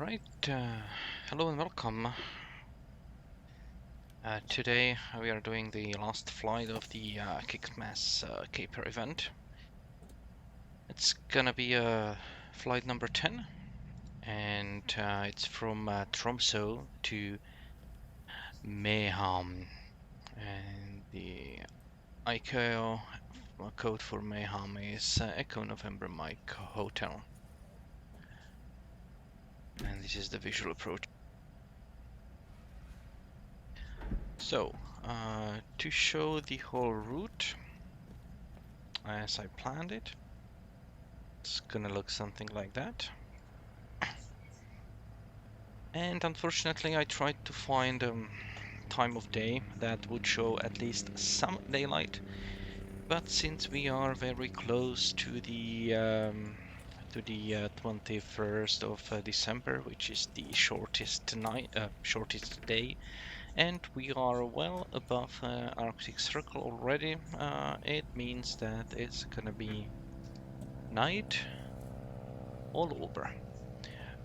Alright, hello and welcome. Today we are doing the last flight of the CIXmas Caper event. It's gonna be flight number 10, and it's from Tromso to Mehamn. And the ICAO code for Mehamn is Echo November Mike Hotel. And this is the visual approach. So, to show the whole route as I planned it, it's gonna look something like that. And unfortunately I tried to find a time of day that would show at least some daylight, but since we are very close to the 21st of December, which is the shortest day, and we are well above Arctic Circle already, it means that it's gonna be night all over.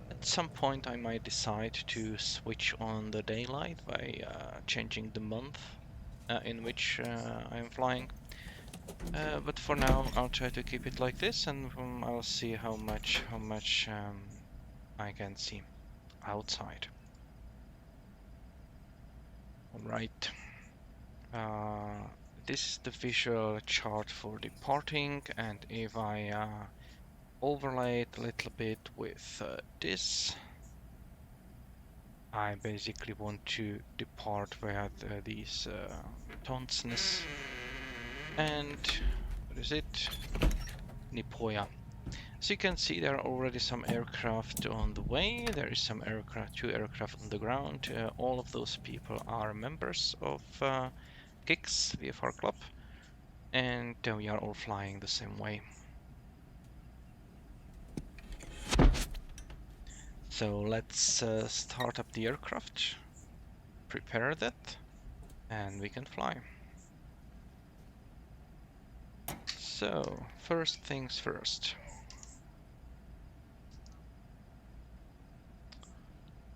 At some point I might decide to switch on the daylight by changing the month in which I'm flying. But for now I'll try to keep it like this, and I'll see how much I can see outside. Alright. This is the visual chart for departing, and if I overlay it a little bit with this, I basically want to depart via these Tonsnes and what is it? Nipoya. So you can see there are already some aircraft on the way. There is some two aircraft on the ground. All of those people are members of CIX VFR Club, and we are all flying the same way. So let's start up the aircraft, prepare that, and we can fly. So, first things first.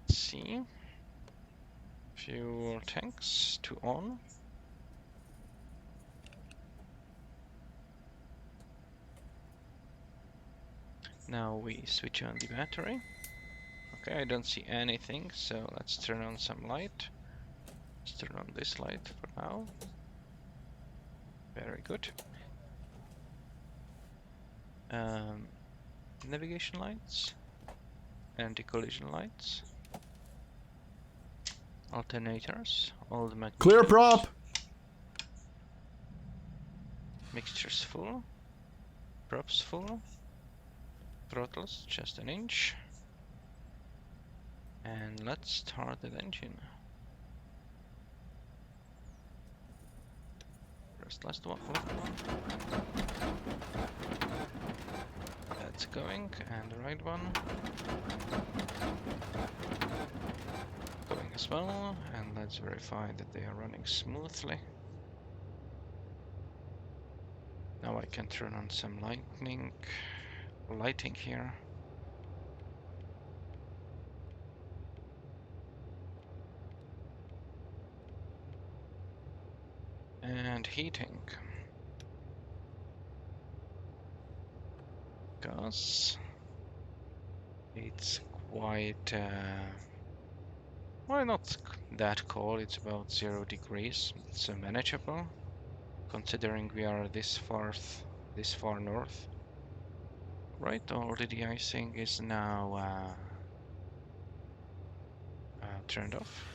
Let's see. Fuel tanks to on. Now we switch on the battery. Okay, I don't see anything, so let's turn on some light. Let's turn on this light for now. Very good. Navigation lights, anti-collision lights, alternators, all the magnetons. Clear prop! Mixtures full, props full, throttles just an inch, and let's start the engine. First, last one. That's going, and the right one going as well, and let's verify that they are running smoothly. Now I can turn on some lighting here. And heating. Gas. It's quite, well, not that cold, it's about 0 degrees. It's manageable, considering we are this far north. Right, all the de-icing is now turned off.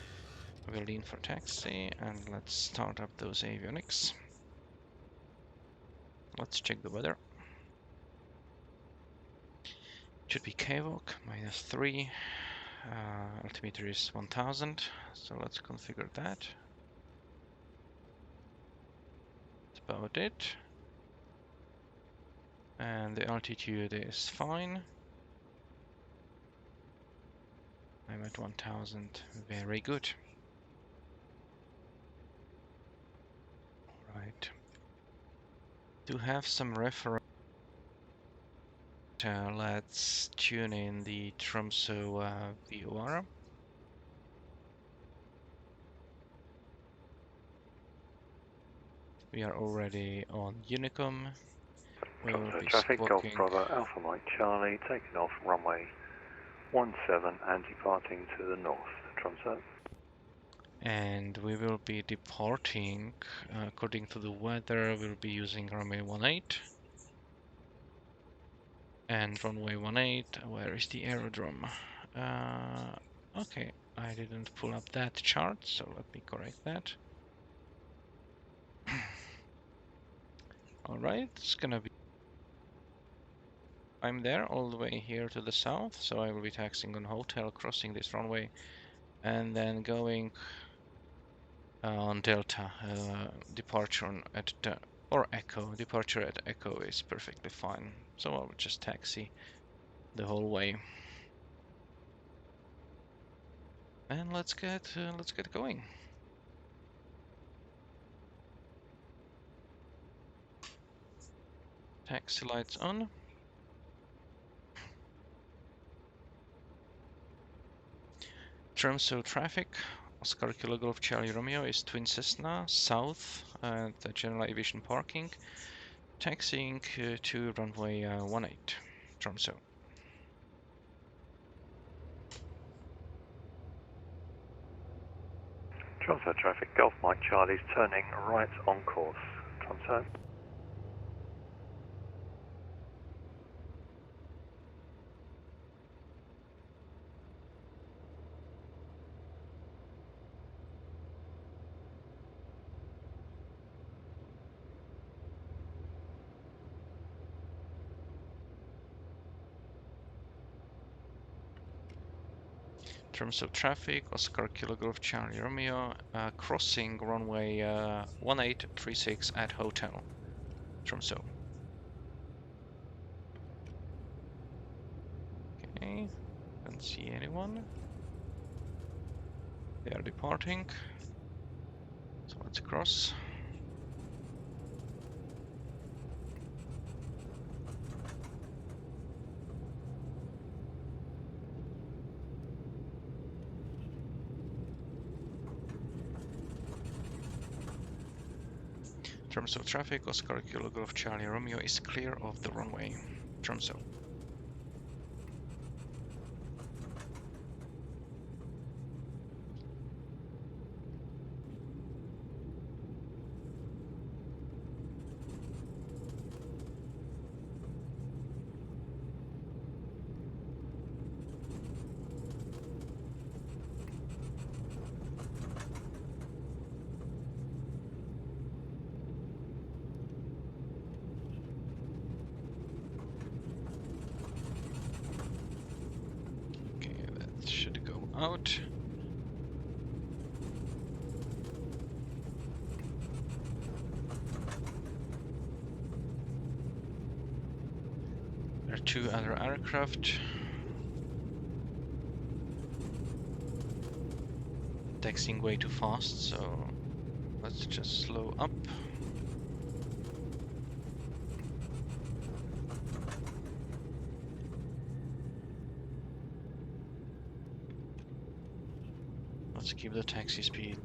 We'll lean for taxi, and let's start up those avionics. Let's check the weather. Should be KVOC, -3. Altimeter is 1000, so let's configure that. That's about it. And the altitude is fine. I'm at 1000, very good. Alright. Do have some reference. Let's tune in the Tromso VOR. We are already on Unicom. We will be traffic, Golf squawking. Bravo, Alpha Mike Charlie, taking off runway 17 and departing to the north. Tromso. And we will be departing, according to the weather, we'll be using runway 18. And runway 18, where is the aerodrome? Okay, I didn't pull up that chart, so let me correct that. Alright, it's gonna be... I'm there all the way here to the south, so I will be taxiing on hotel, crossing this runway, and then going on Delta, departure at or Echo. Departure at Echo is perfectly fine. So I will just taxi the whole way. And let's get going. Taxi lights on. Tromso traffic. Oscar Kilo Golf Charlie Romeo is Twin Cessna south at the General Aviation Parking. Taxiing to runway 18, Tromso. Tromso traffic, Golf Mike Charlie's turning right on course. Tromso. Tromso traffic, Oscar Kilo Golf Charlie Romeo, crossing runway 1836 at hotel, Tromso. Okay, don't see anyone. They are departing, so let's cross. Tromso traffic, Oscar Kilo Golf Charlie Romeo is clear of the runway, Tromso. Should go out. There are two other aircraft. Taxiing way too fast, so let's just slow up. Let's keep the taxi speed.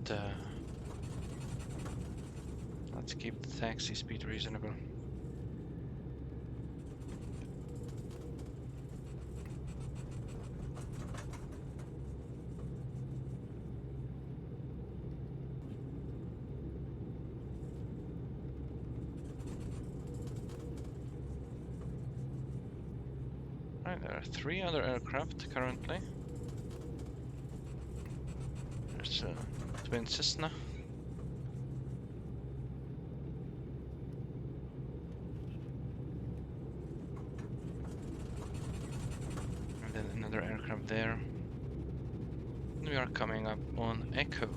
Let's keep the taxi speed reasonable. Right, there are three other aircraft currently. There's a twin Cessna. And then another aircraft there. And we are coming up on Echo.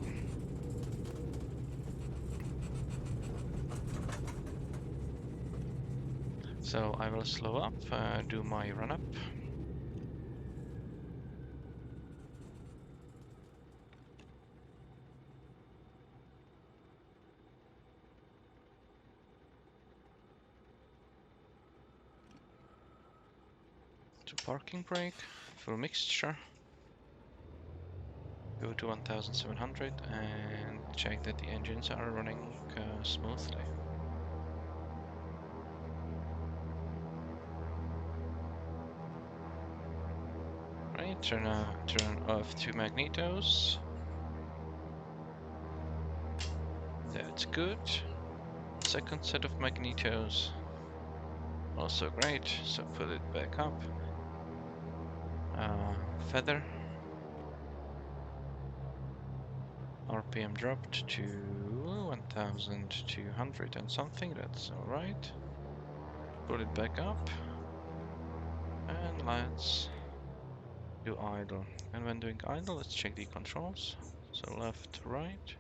So I will slow up, do my run up. to parking brake, full mixture. Go to 1700 and check that the engines are running smoothly. Right, turn off 2 magnetos. That's good. Second set of magnetos. Also great, so put it back up. Feather. RPM dropped to 1200 and something, that's alright. Put it back up. And let's do idle. And when doing idle, let's check the controls. So left, right,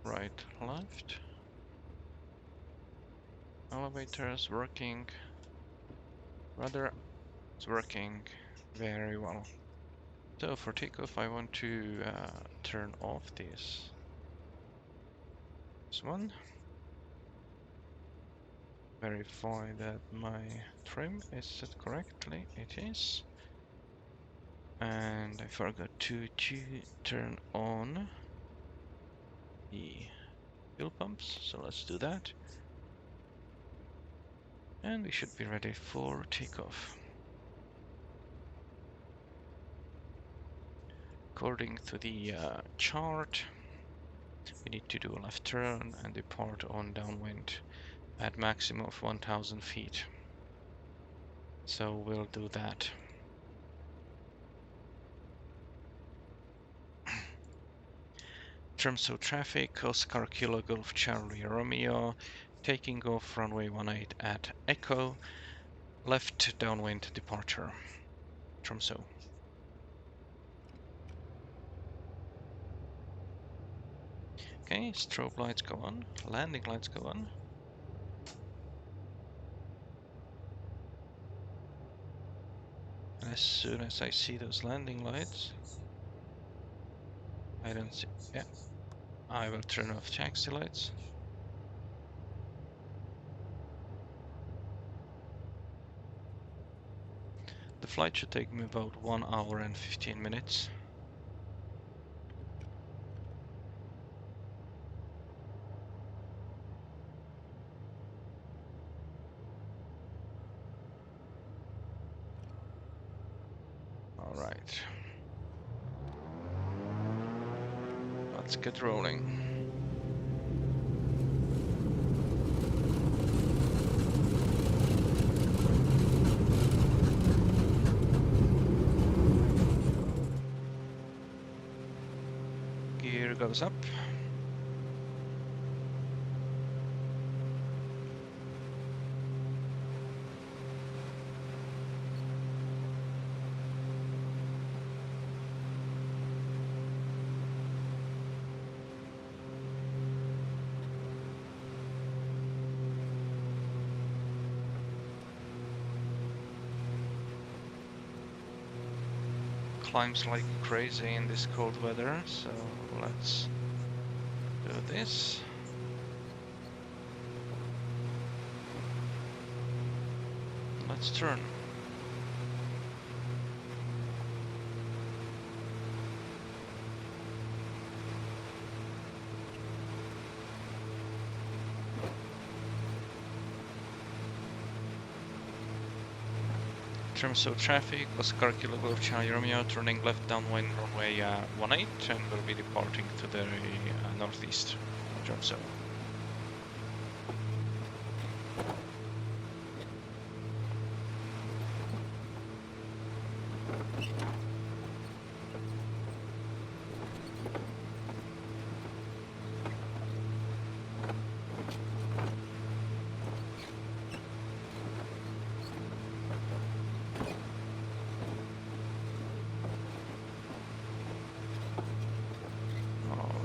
right, left. Elevators working. Rudder is working very well. So for takeoff, I want to turn off this one. Verify that my trim is set correctly. It is. And I forgot to turn on the fuel pumps, so let's do that. And we should be ready for takeoff. According to the chart, we need to do a left turn and depart on downwind at maximum of 1000 feet. So we'll do that. Tromso traffic, Oscar Kilo Golf Charlie Romeo, taking off runway 18 at Echo, left downwind departure, Tromso. Okay, strobe lights go on, landing lights go on. And as soon as I see those landing lights, I don't see, yeah, I will turn off taxi lights. The flight should take me about 1 hour and 15 minutes. All right. Let's get rolling. Gear goes up. Climbs like crazy in this cold weather, so let's do this. Let's turn. Tromso traffic, Oscar Kilo Golf Charlie Romeo, turning left downwind runway 18 and will be departing to the northeast, Tromso.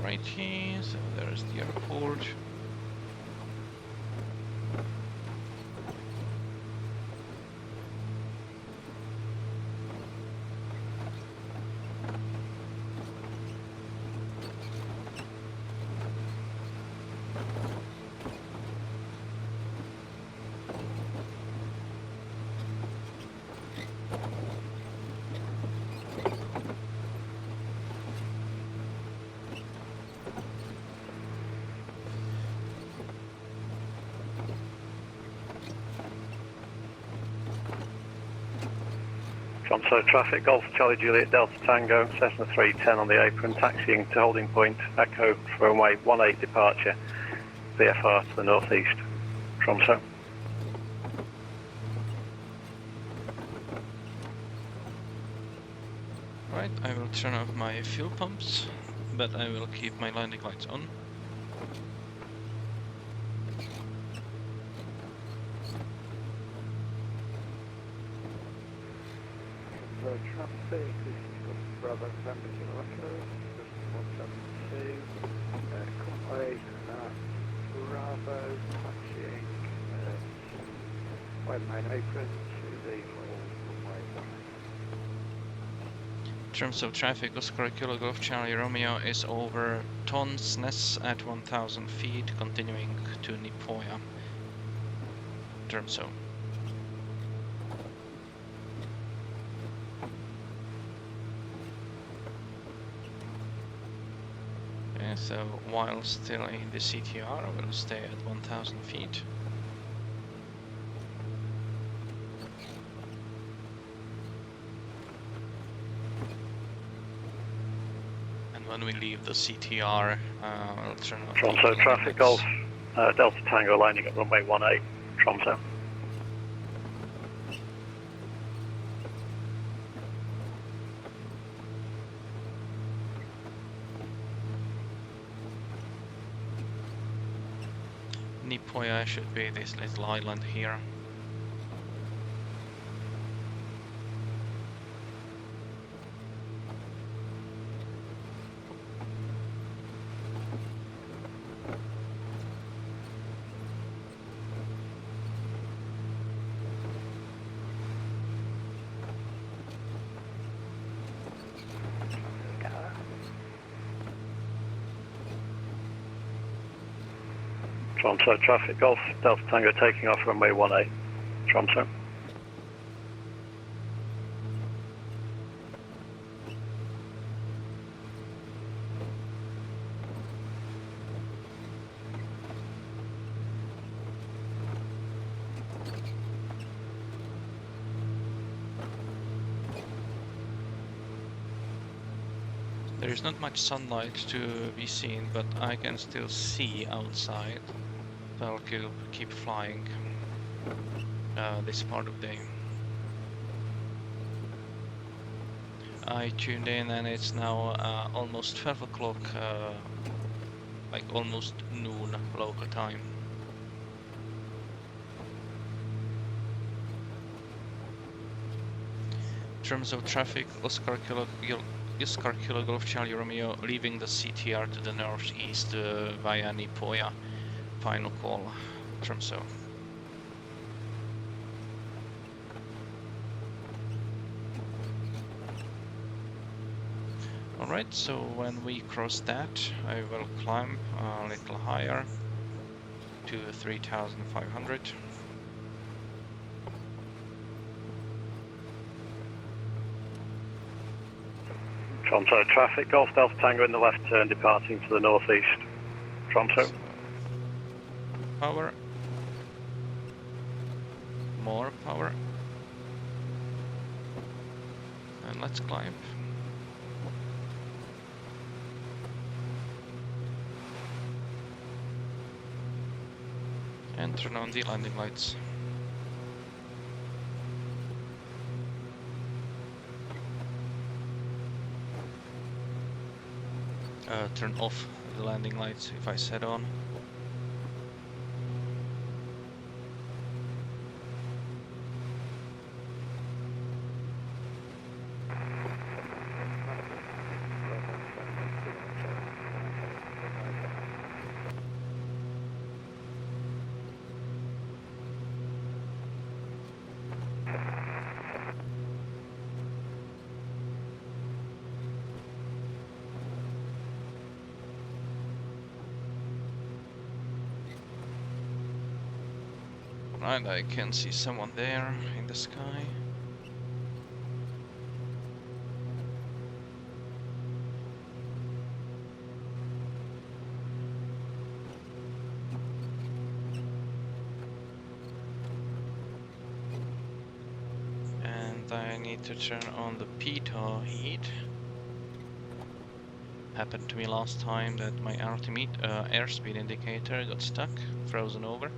Alrighty, so there's the airport. Tromso traffic, Golf Charlie Juliet Delta Tango, Cessna 310 on the apron, taxiing to holding point, Echo for runway 18 departure, VFR to the northeast, Tromso. Right, I will turn off my fuel pumps, but I will keep my landing lights on. Traffic, this is Bravo November Kilo Echo, 172, Conway, Bravo, taxiing, by the main apron to the runway 18. Tromso traffic, Oscar Kilo Golf Charlie Romeo is over Tonsnes at 1000 feet, continuing to Nipoya. Tromso. So while still in the CTR, I will stay at 1000 feet. And when we leave the CTR, I'll turn off Tromso traffic, Golf Delta Tango landing at runway 18, Tromso. Nipoya should be this little island here. Tromso traffic, Golf Delta Tango taking off runway 18, Tromso. There is not much sunlight to be seen, but I can still see outside. So I'll keep flying this part of the day. I tuned in and it's now almost 12 o'clock, like almost noon local time. In terms of traffic, Oscar Kilo Golf Charlie Romeo leaving the CTR to the northeast via Nipoya. Final call, Tromso. Alright, so when we cross that, I will climb a little higher to 3,500. Tromso traffic, Golf Delta Tango in the left turn departing to the northeast, Tromso. Power, more power, and let's climb. And turn on the landing lights. Turn off the landing lights if I set on. Right, I can see someone there in the sky. And I I need to turn on the pitot heat. Happened to me last time that my airspeed indicator got stuck, frozen over.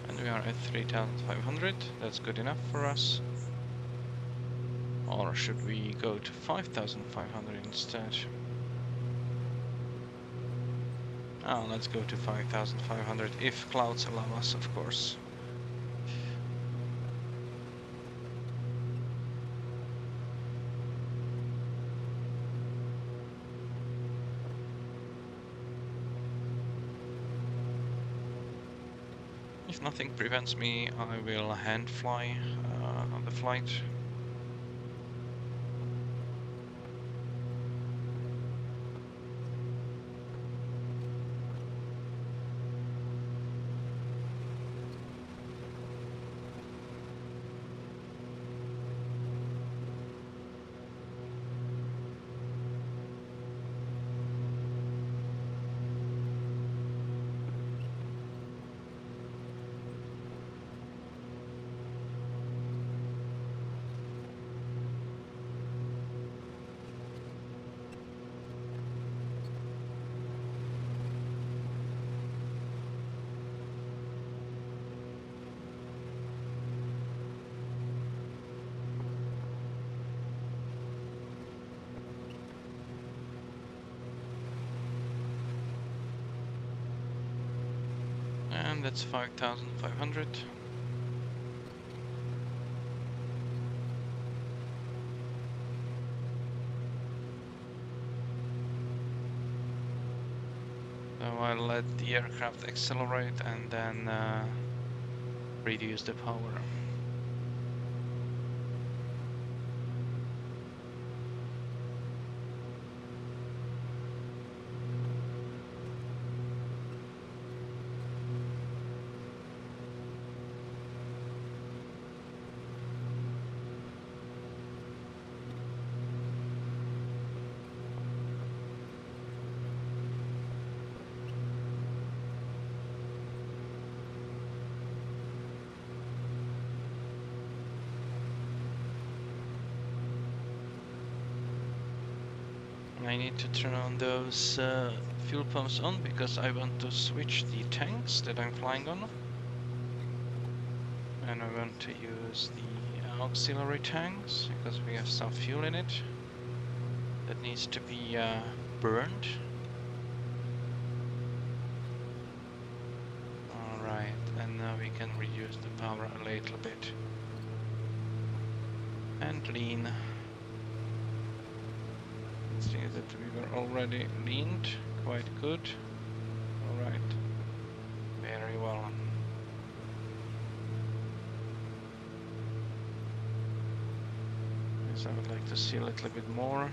And we are at 3,500, that's good enough for us. Or should we go to 5,500 instead? Oh, let's go to 5,500, if clouds allow us, of course. If nothing prevents me, I will hand fly on the flight. And that's 5,500. So I'll let the aircraft accelerate and then reduce the power. I need to turn on those fuel pumps on because I want to switch the tanks that I'm flying on. And I want to use the auxiliary tanks because we have some fuel in it that needs to be burned. Alright, and now we can reduce the power a little bit. And lean. See that we were already leaned quite good. Alright, very well. Yes, I would like to see a little bit more.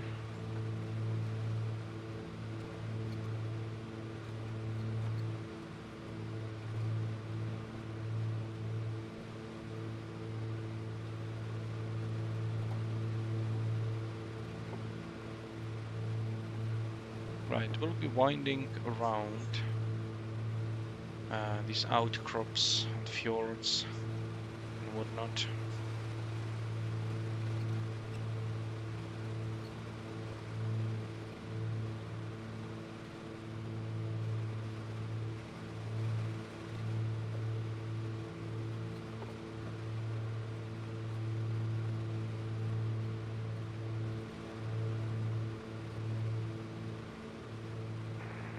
Right, we'll be winding around these outcrops and fjords and whatnot.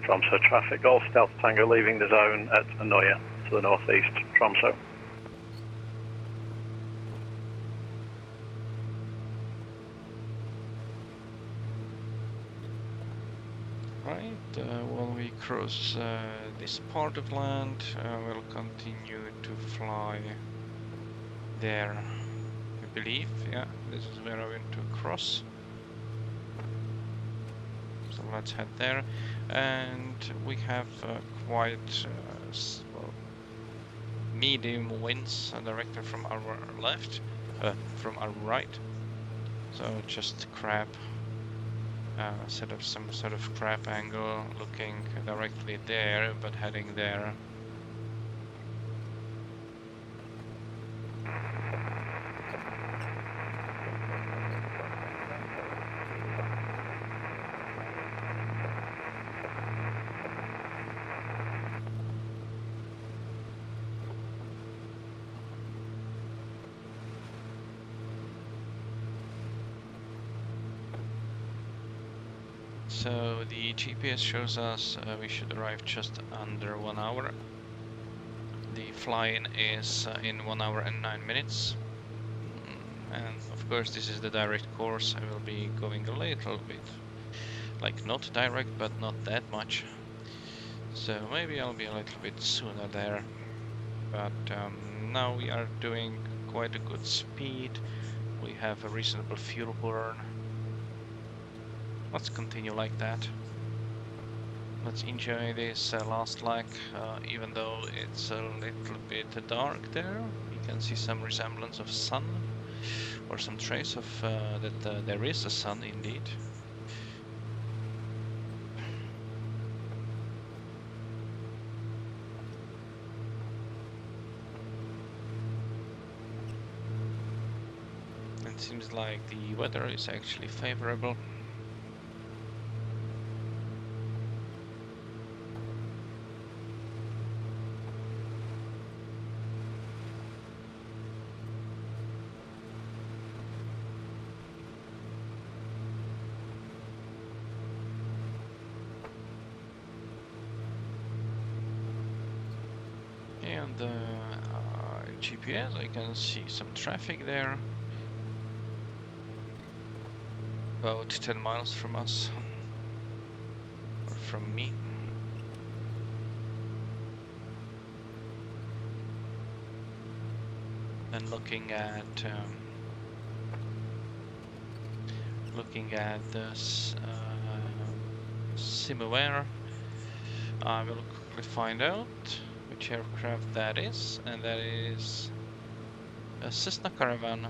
Tromso traffic, Golf Delta Tango leaving the zone at Anoia to the northeast, Tromso. Right, when we cross this part of land, we'll continue to fly there, I believe. Yeah, this is where I want to cross. So let's head there. And we have quite well, medium winds directed from our left, from our right. So just crab. Set up some sort of crab angle, looking directly there, but heading there. So the GPS shows us we should arrive just under 1 hour. The fly-in is in 1 hour and 9 minutes. And of course this is the direct course. I will be going a little bit, like not direct, but not that much. So maybe I'll be a little bit sooner there. But now we are doing quite a good speed. We have a reasonable fuel burn. Let's continue like that. Let's enjoy this last leg, even though it's a little bit dark there. You can see some resemblance of sun, or some trace of that there is a sun indeed. It seems like the weather is actually favorable. And GPS, I can see some traffic there. About 10 miles from us, or from me. And looking at this SimAware, I will quickly find out which aircraft that is, and that is a Cessna Caravan.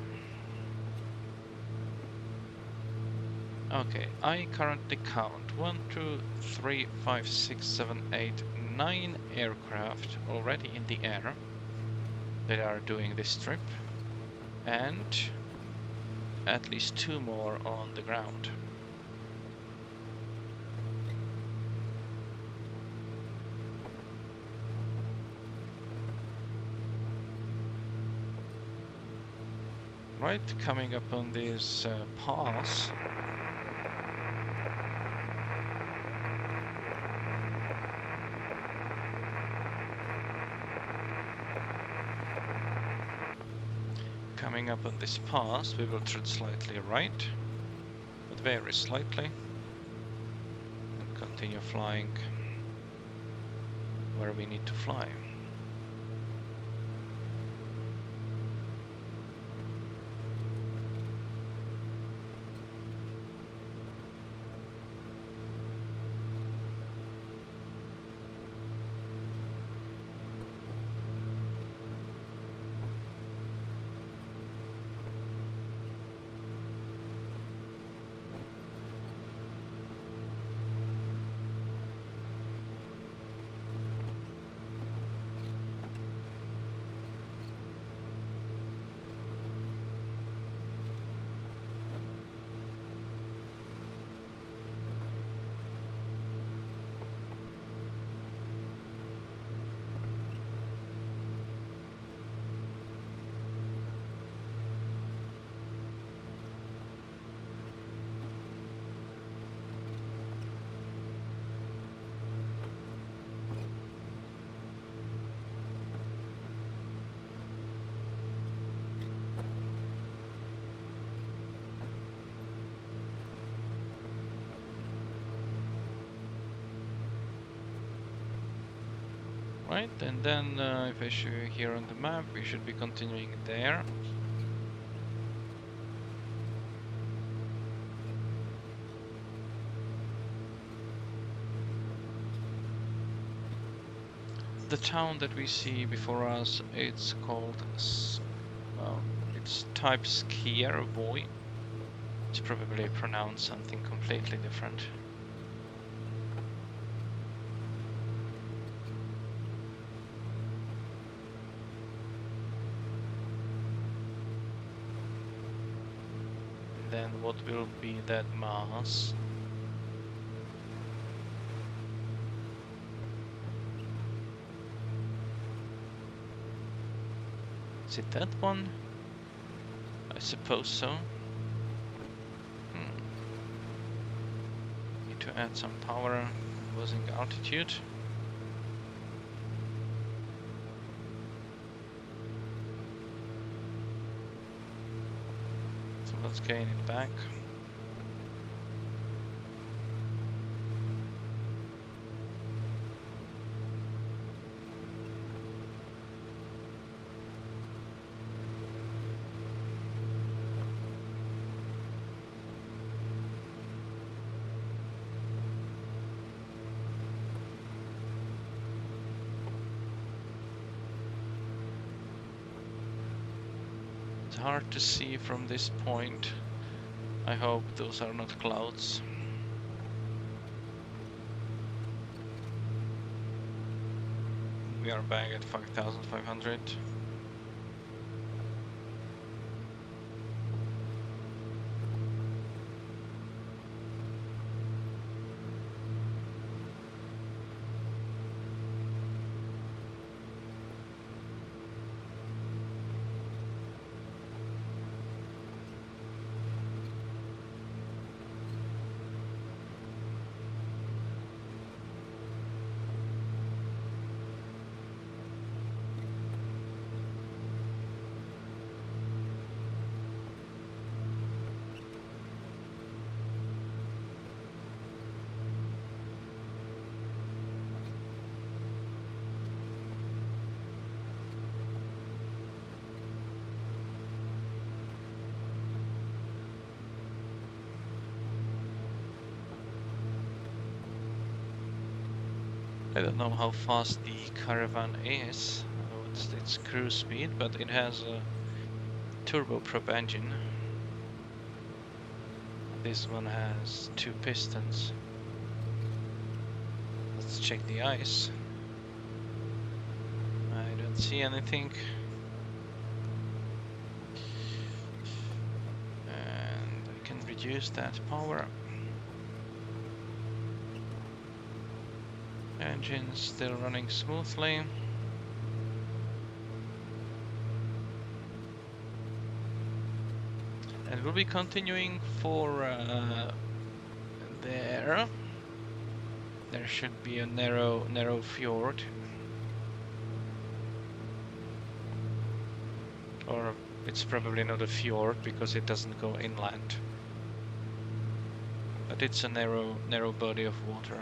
Okay, I currently count 1, 2, 3, 5, 6, 7, 8, 9 aircraft already in the air that are doing this trip, and at least 2 more on the ground. Right, coming up on this pass. Coming up on this pass, we will tread slightly right, but very slightly, and continue flying where we need to fly. Right, and then if I show you here on the map, we should be continuing there. The town that we see before us, it's called, well, it's type Skiervoy. It's probably pronounced something completely different. And then what will be that mass? Is it that one? I suppose so. Need to add some power, losing altitude. So let's gain it back. It's hard to see from this point. I hope those are not clouds. We are back at 5,500. I don't know how fast the Caravan is, what's its cruise speed, but it has a turboprop engine. This one has 2 pistons. Let's check the ice. I don't see anything. And I can reduce that power. Engine still running smoothly. And we'll be continuing for there. There should be a narrow fjord. Or it's probably not a fjord because it doesn't go inland. But it's a narrow body of water.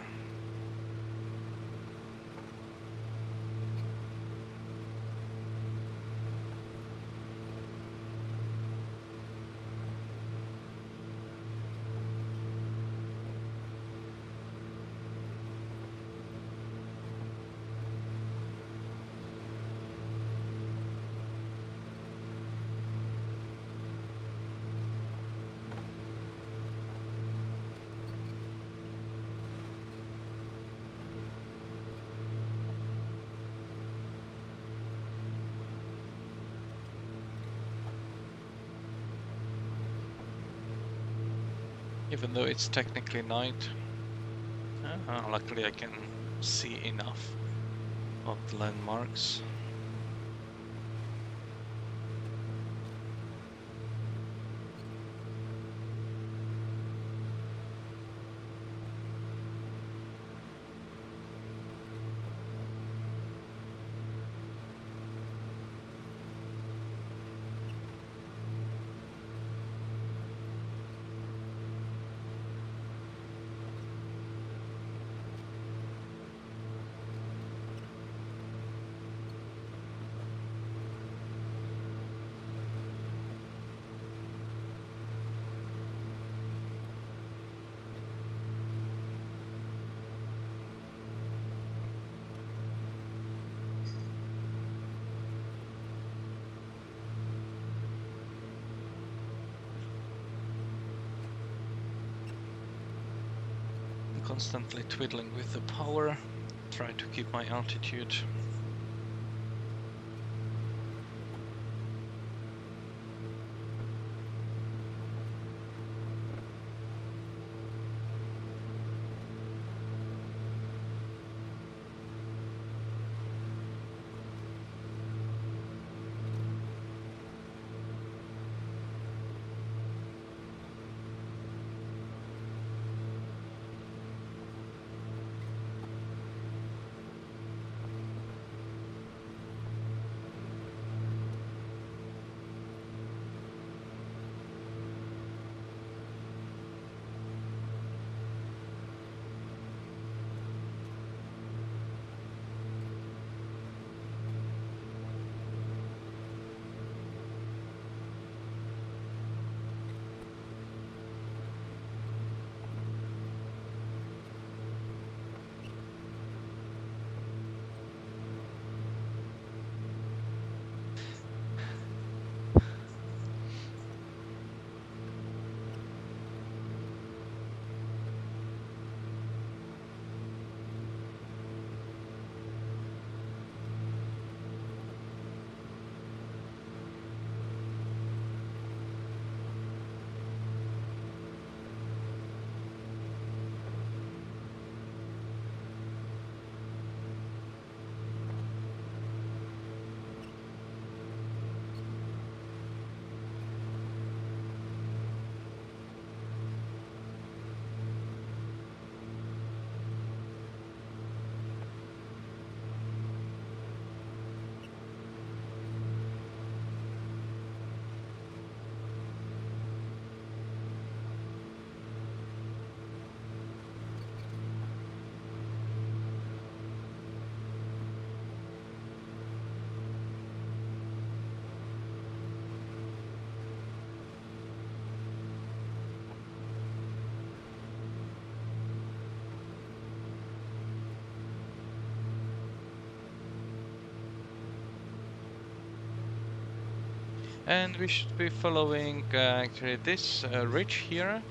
Even though it's technically night, luckily I can see enough of the landmarks. constantly twiddling with the power, try to keep my altitude. And we should be following actually this ridge here.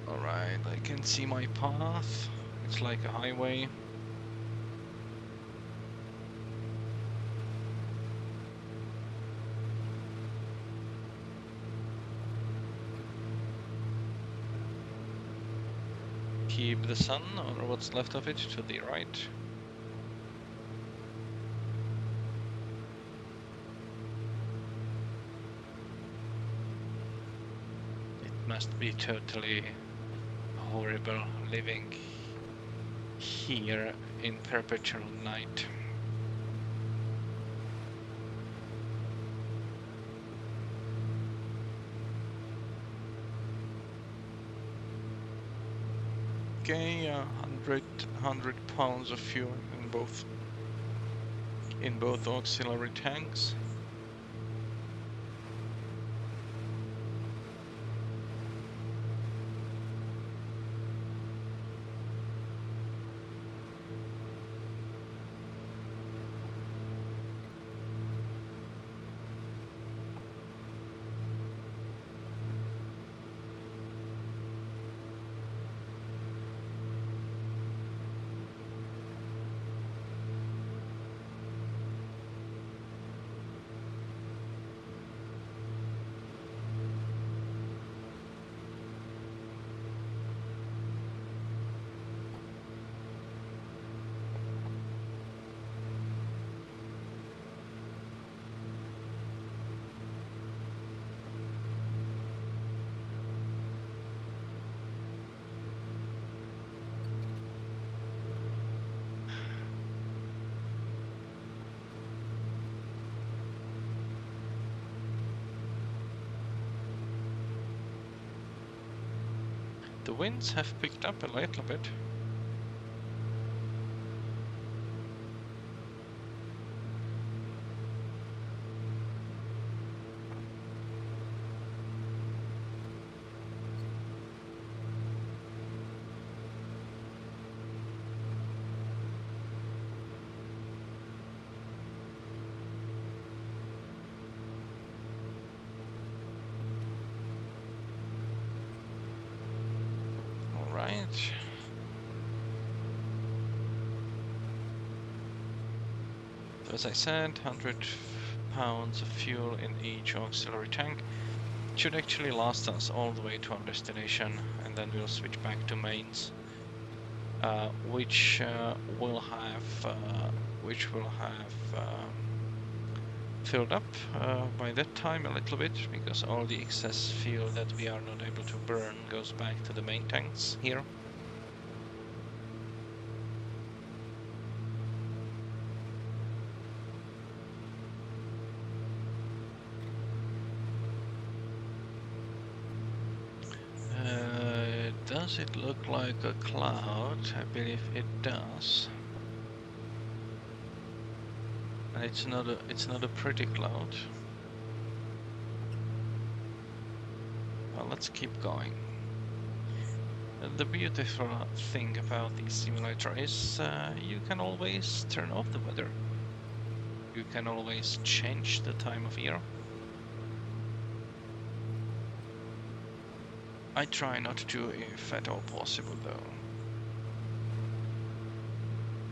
Alright, I can see my path. It's like a highway. Keep the sun, or what's left of it, to the right. It must be totally horrible living here in perpetual night. Okay, 100 pounds of fuel in both auxiliary tanks. The winds have picked up a little bit. Right. So as I said, 100 pounds of fuel in each auxiliary tank. It should actually last us all the way to our destination, and then we'll switch back to mains, which will have filled up by that time a little bit, because all the excess fuel that we are not able to burn goes back to the main tanks here. Does it look like a cloud? I believe it does. And it's not a pretty cloud. Well, let's keep going. The beautiful thing about the simulator is you can always turn off the weather. You can always change the time of year. I try not to, if at all possible, though.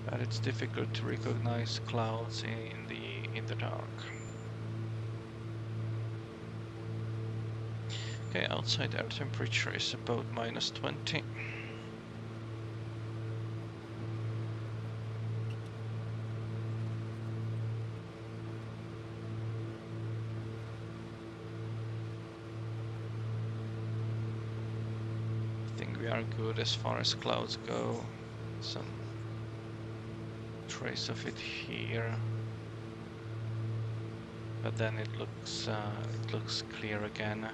But it's difficult to recognize clouds in the dark. Okay, outside air temperature is about -20. I think we are good as far as clouds go. Some trace of it here, but then it looks clear again.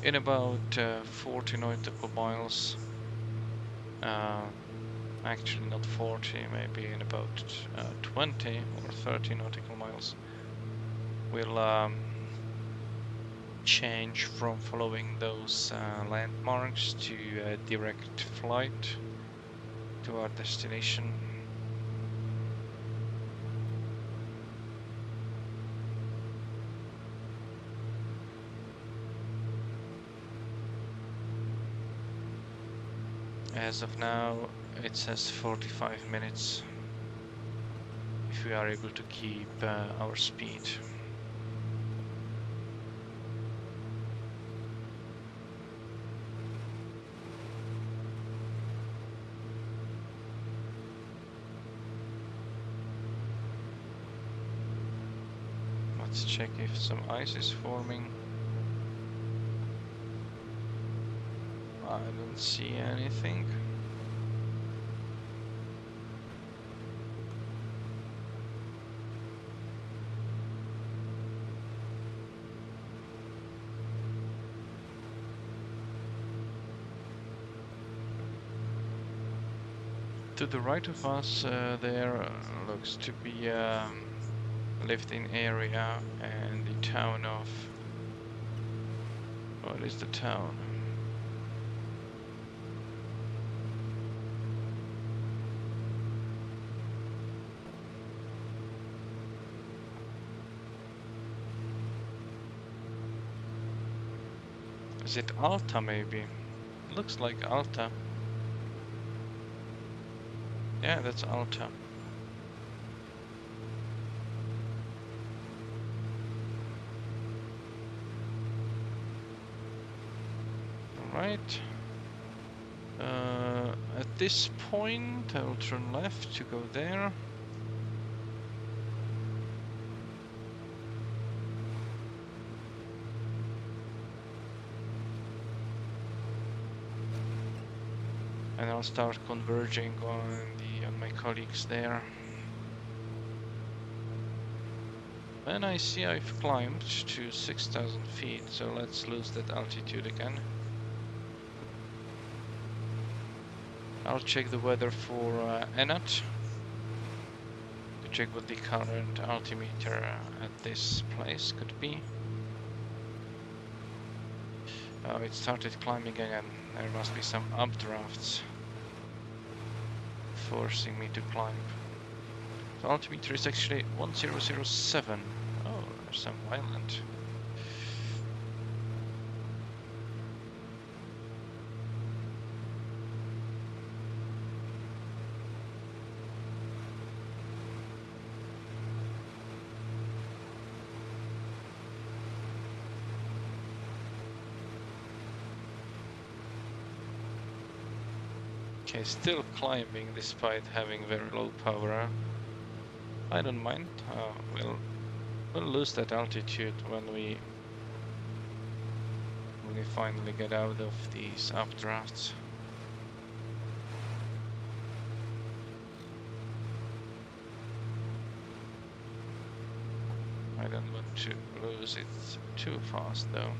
In about 40 nautical miles, actually not 40, maybe in about 20 or 30 nautical miles, we'll change from following those landmarks to a direct flight to our destination. As of now, it says 45 minutes if we are able to keep our speed. Let's check if some ice is forming. I don't see anything. To the right of us there looks to be a lived-in area and the town of... What is the town? Is it Alta, maybe? It looks like Alta. Yeah, that's Alta. Alright. At this point, I will turn left to go there. and I'll start converging on my colleagues there. And I see I've climbed to 6,000 feet, so let's lose that altitude again. I'll check the weather for ENAT to check what the current altimeter at this place could be. Oh, it started climbing again. There must be some updrafts forcing me to climb. The altimeter is actually 1007. Oh, there's some island. Okay, still climbing despite having very low power. I don't mind. We'll lose that altitude when we finally get out of these updrafts. I don't want to lose it too fast though.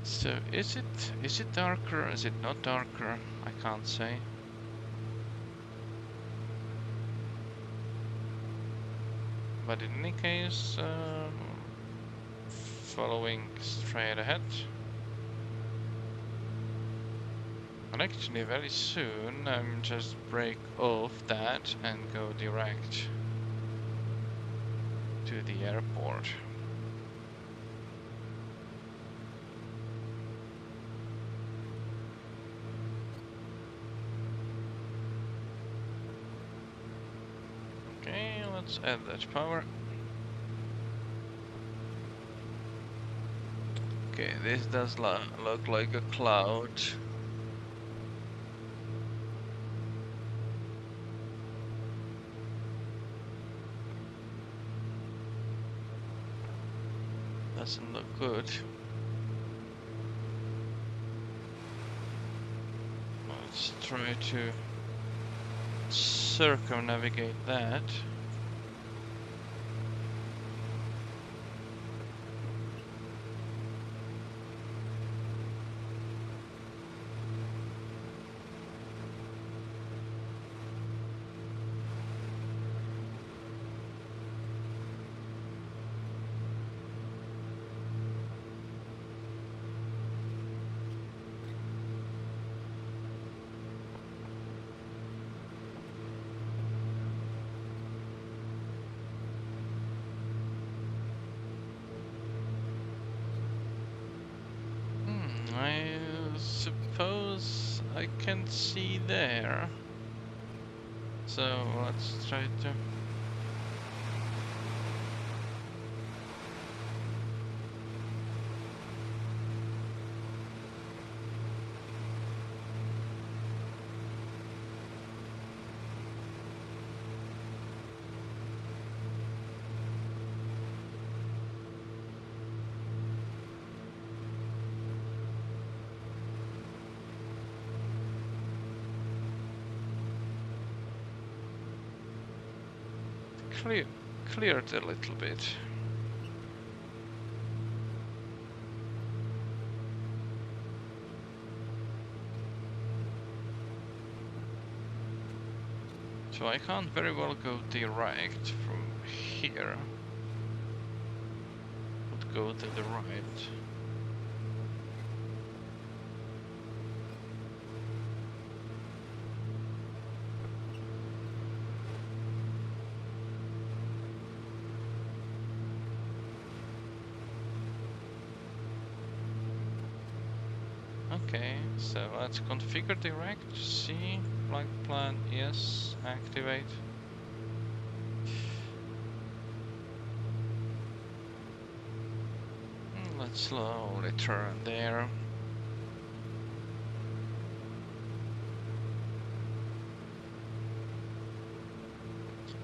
So is it darker? Is it not darker? I can't say. But in any case, following straight ahead. And actually very soon I'm just break off that and go direct to the airport. Okay, let's add that power. Okay, this does look like a cloud. Doesn't look good. Let's try to circumnavigate that. I suppose I can see there. So let's try to... cleared a little bit. So I can't very well go direct from here. Would go to the right. Okay, so let's configure direct, see, flight plan, yes, activate. Let's slowly turn there.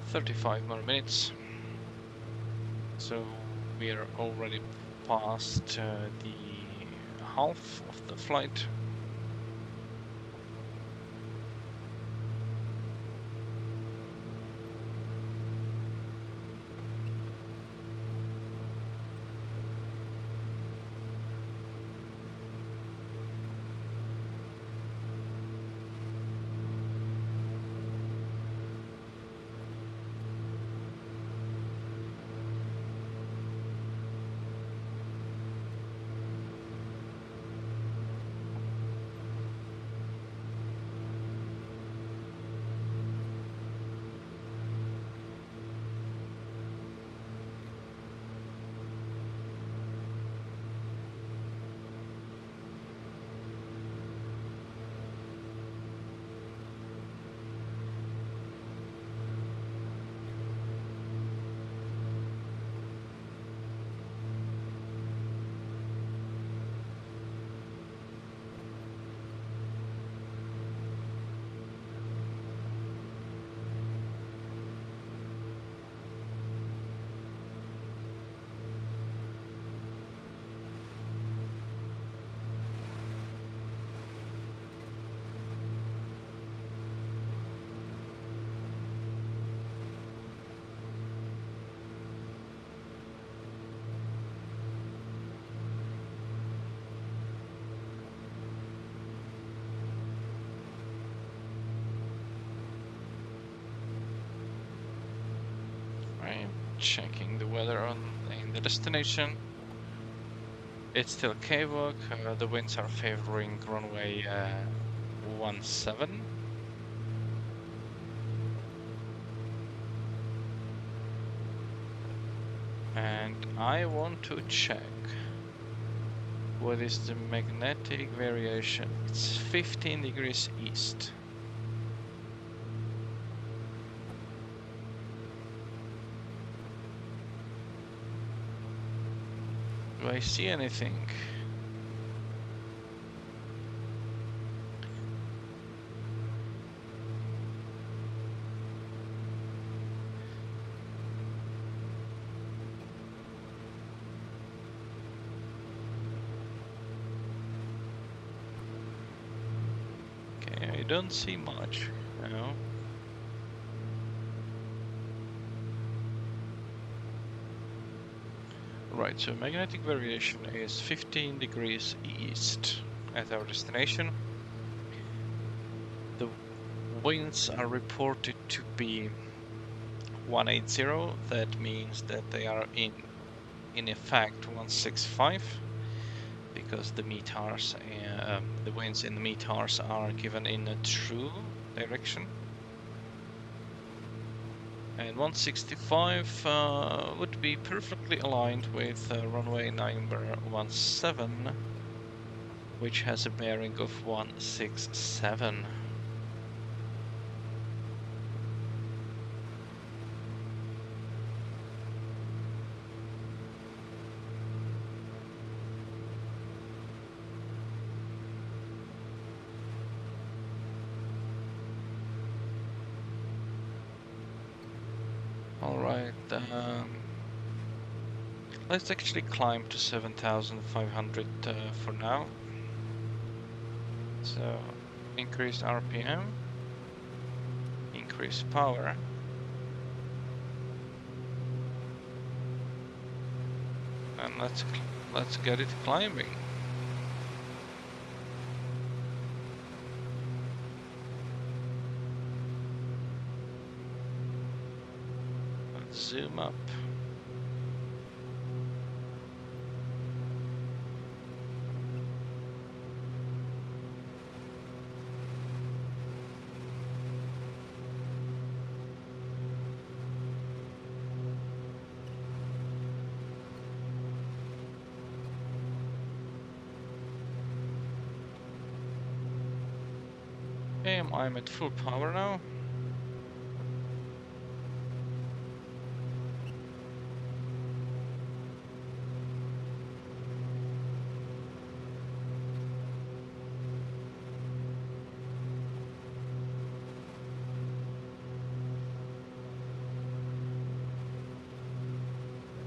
"35 more minutes." So we are already past the half of the flight. I'm checking the weather in the destination. It's still KVOC. The winds are favoring runway 17. And I want to check what is the magnetic variation. It's 15 degrees east. Do I see anything? Okay, I don't see much, no. Right, so magnetic variation is 15 degrees east at our destination. The winds are reported to be 180. That means that they are in effect 165, because the METARs, the winds in the METARs are given in a true direction. And 165 would be perfectly aligned with runway number 17, which has a bearing of 167. Alright, let's actually climb to 7,500 for now. So, increase RPM, increase power. And let's get it climbing. Let's zoom up. Okay, I'm at full power now.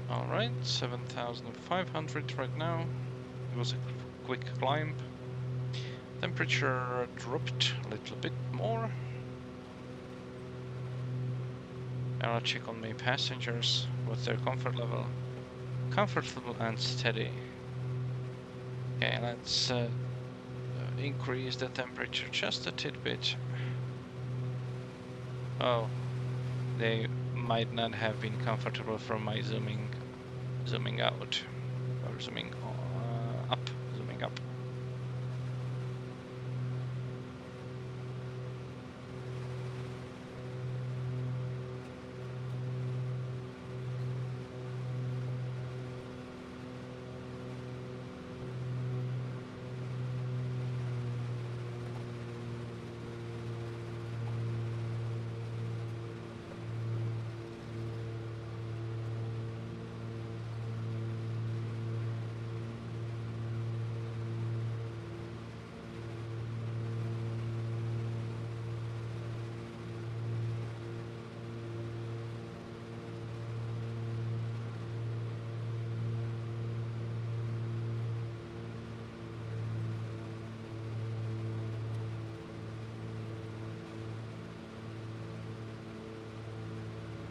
Alright, 7,500 right now. It was a quick climb. Temperature dropped a little bit more. And I'll check on my passengers. What's their comfort level? Comfortable and steady. Okay, let's increase the temperature just a tidbit. Oh, they might not have been comfortable from my zooming out, or zooming up.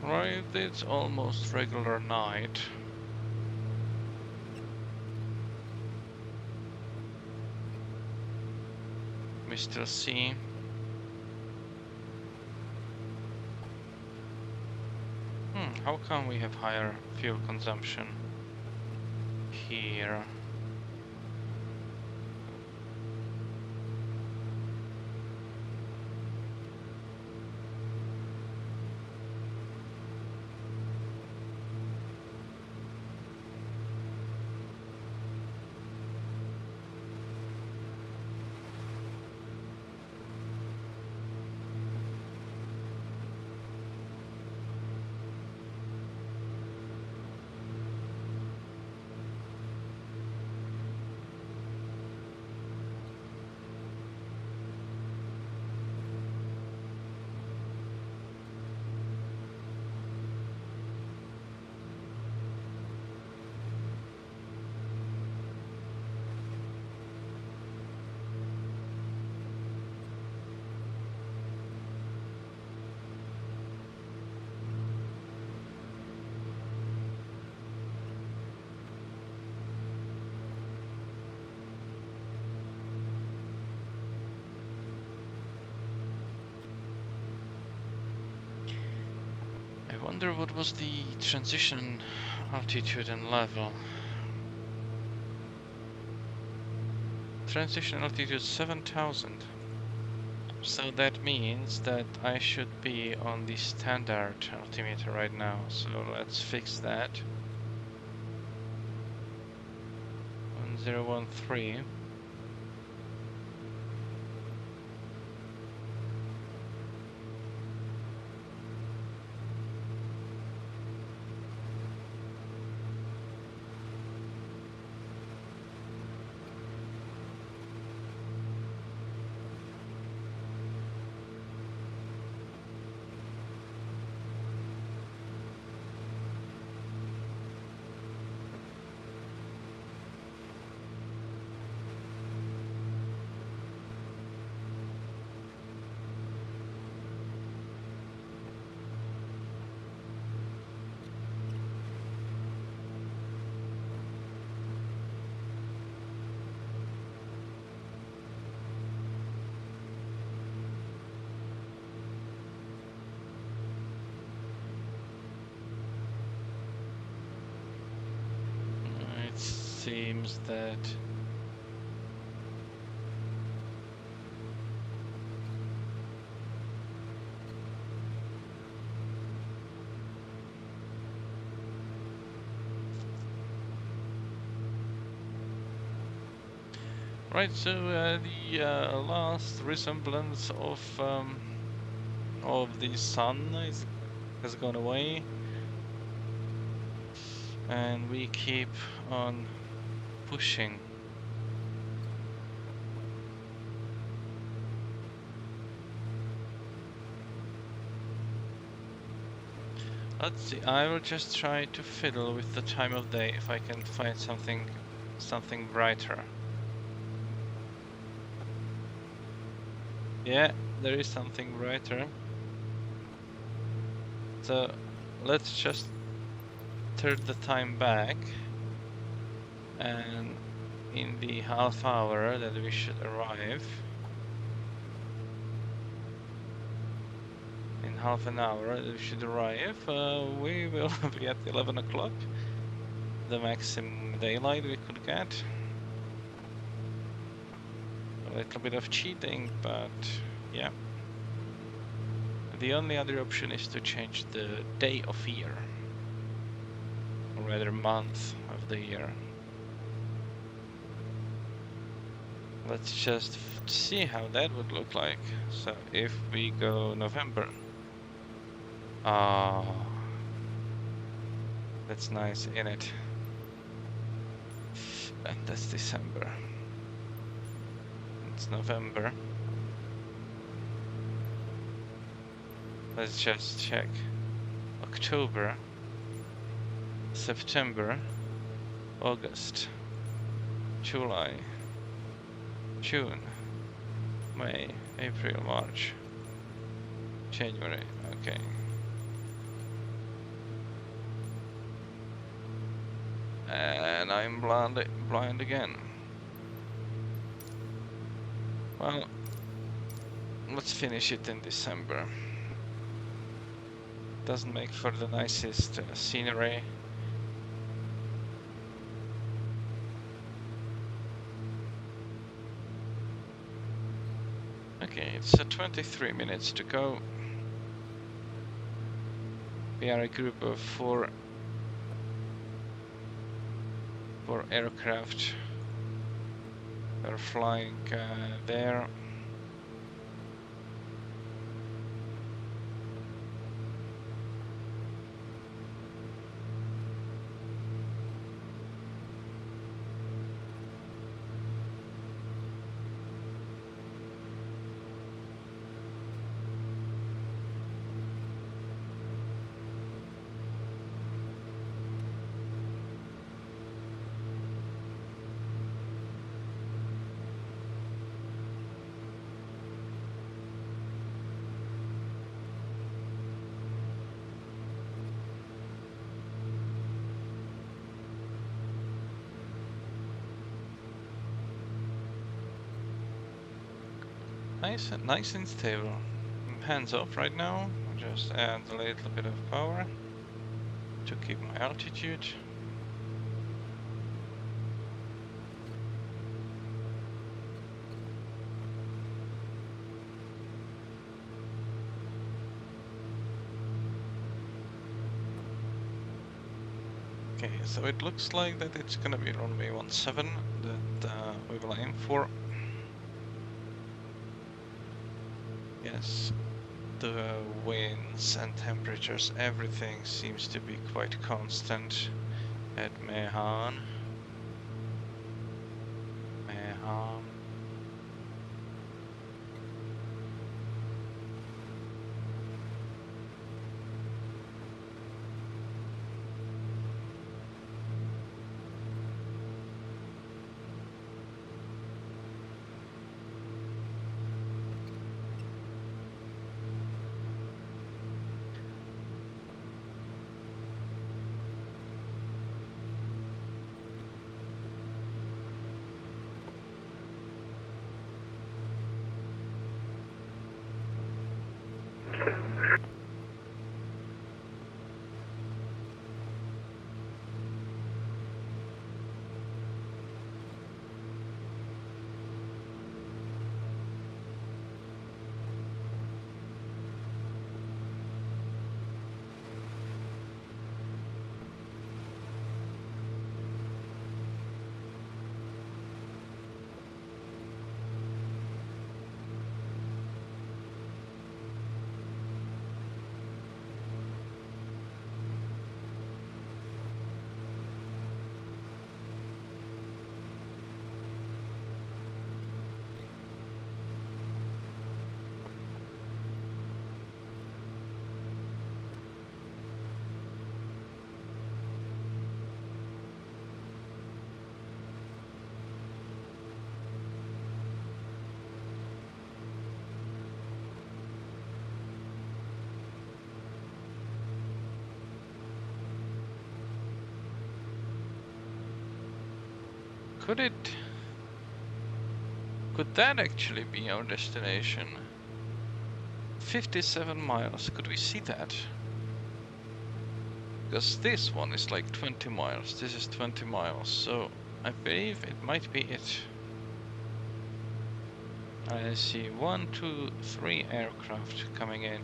Right, it's almost regular night. We still see how come we have higher fuel consumption here? I wonder what was the transition altitude and level. Transition altitude 7,000. So that means that I should be on the standard altimeter right now. So let's fix that. 1013. seems that right, so the last resemblance of the sun has gone away, and we keep on pushing. Let's see, I will just try to fiddle with the time of day if I can find something brighter. Yeah, there is something brighter. So let's just turn the time back, and in the half hour that we should arrive, in half an hour that we should arrive, we will be at 11 o'clock, the maximum daylight we could get. A little bit of cheating, but yeah. The only other option is to change the day of year, or rather month of the year. Let's just see how that would look like. So if we go November, that's nice, in it. And that's December. It's November. Let's just check. October, September, August, July, June, May, April, March, January. Okay. And I'm blind again. Well, let's finish it in December. Doesn't make for the nicest scenery. Okay, it's 23 minutes to go. We are a group of four aircraft. They're flying there. Nice and stable. I'm hands off right now. Just add a little bit of power to keep my altitude. Okay, so it looks like that it's gonna be runway 17 that we will aim for. Yes, the winds and temperatures, everything seems to be quite constant at Mehamn. Could that actually be our destination? 57 miles, could we see that? Because this one is like 20 miles, this is 20 miles, so I believe it might be it. I see 1, 2, 3 aircraft coming in.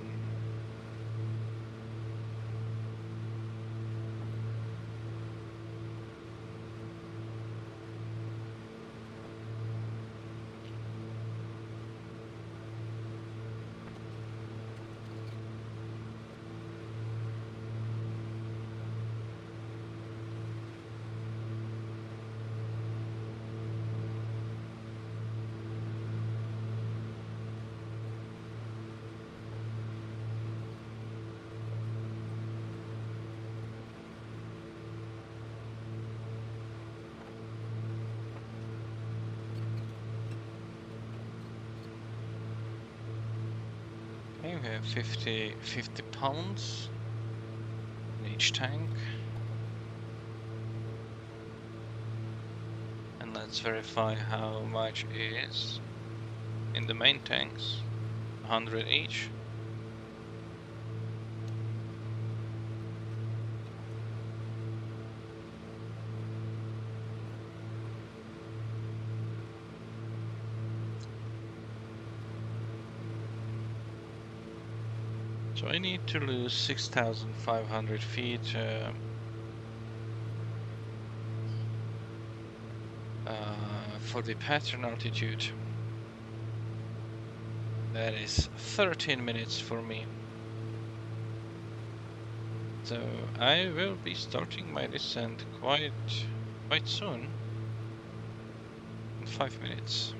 Okay, we have 50 pounds in each tank. And let's verify how much is in the main tanks. 100 each. So I need to lose 6,500 feet for the pattern altitude. That is 13 minutes for me. So I will be starting my descent quite soon. In 5 minutes.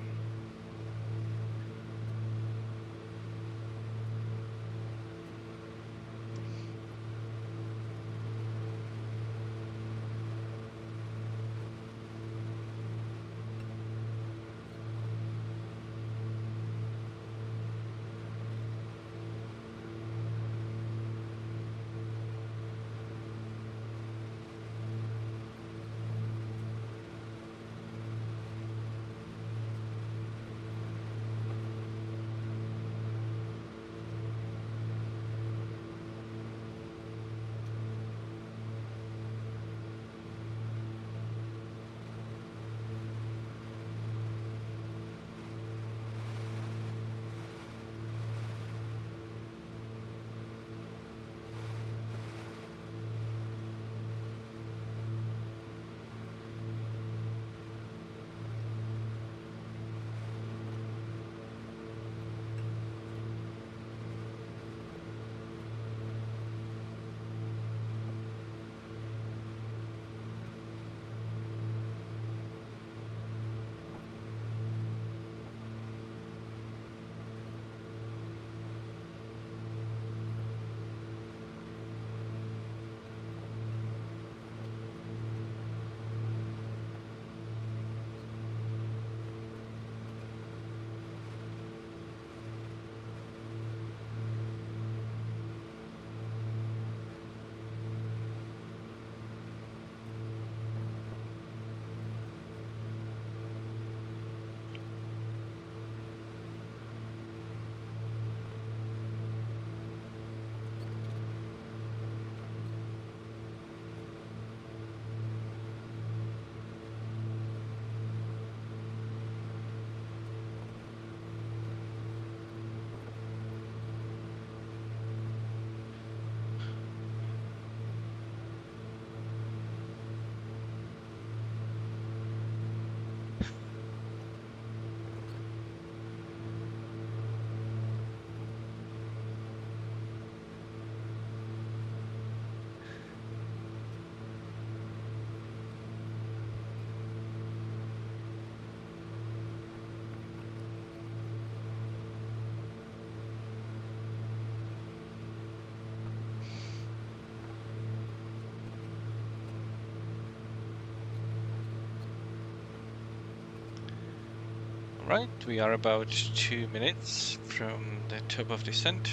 Right, we are about 2 minutes from the top of descent.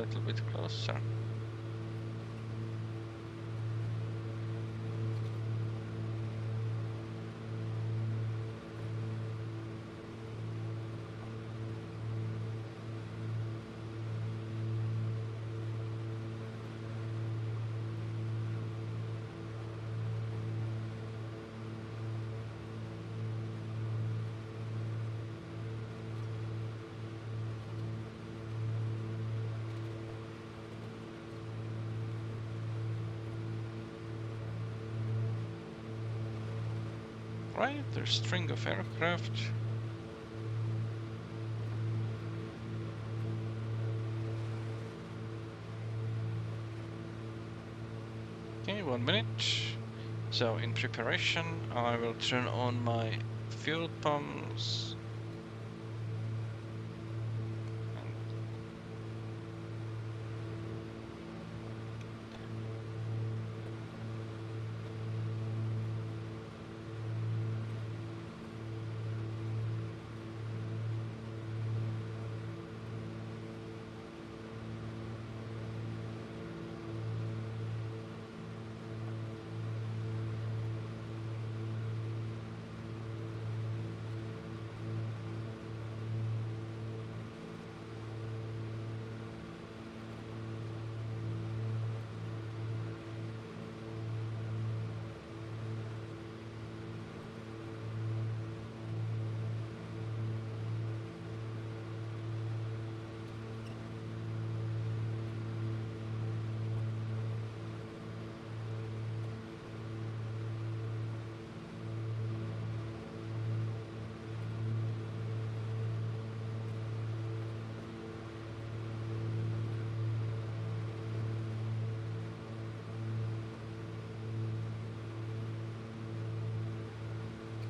little bit closer. Right, there's a string of aircraft. Okay, 1 minute. So in preparation, I will turn on my fuel pumps.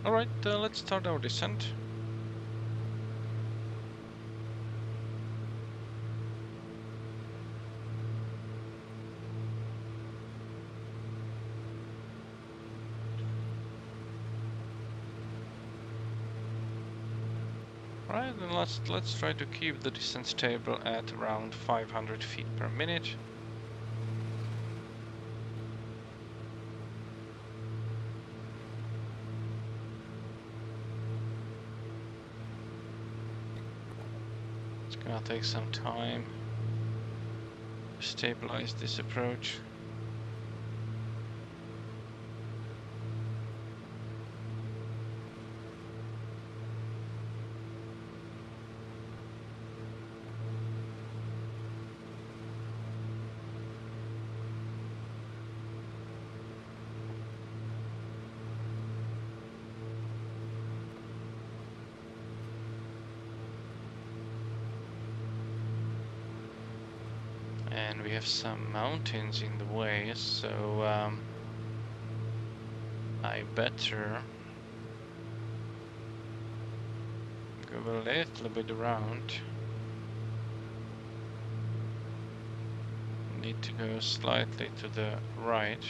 Alright, let's start our descent. Alright, then let's try to keep the descent stable at around 500 feet per minute. It's gonna take some time to stabilize this approach. And we have some mountains in the way, so I better go a little bit around. Need to go slightly to the right.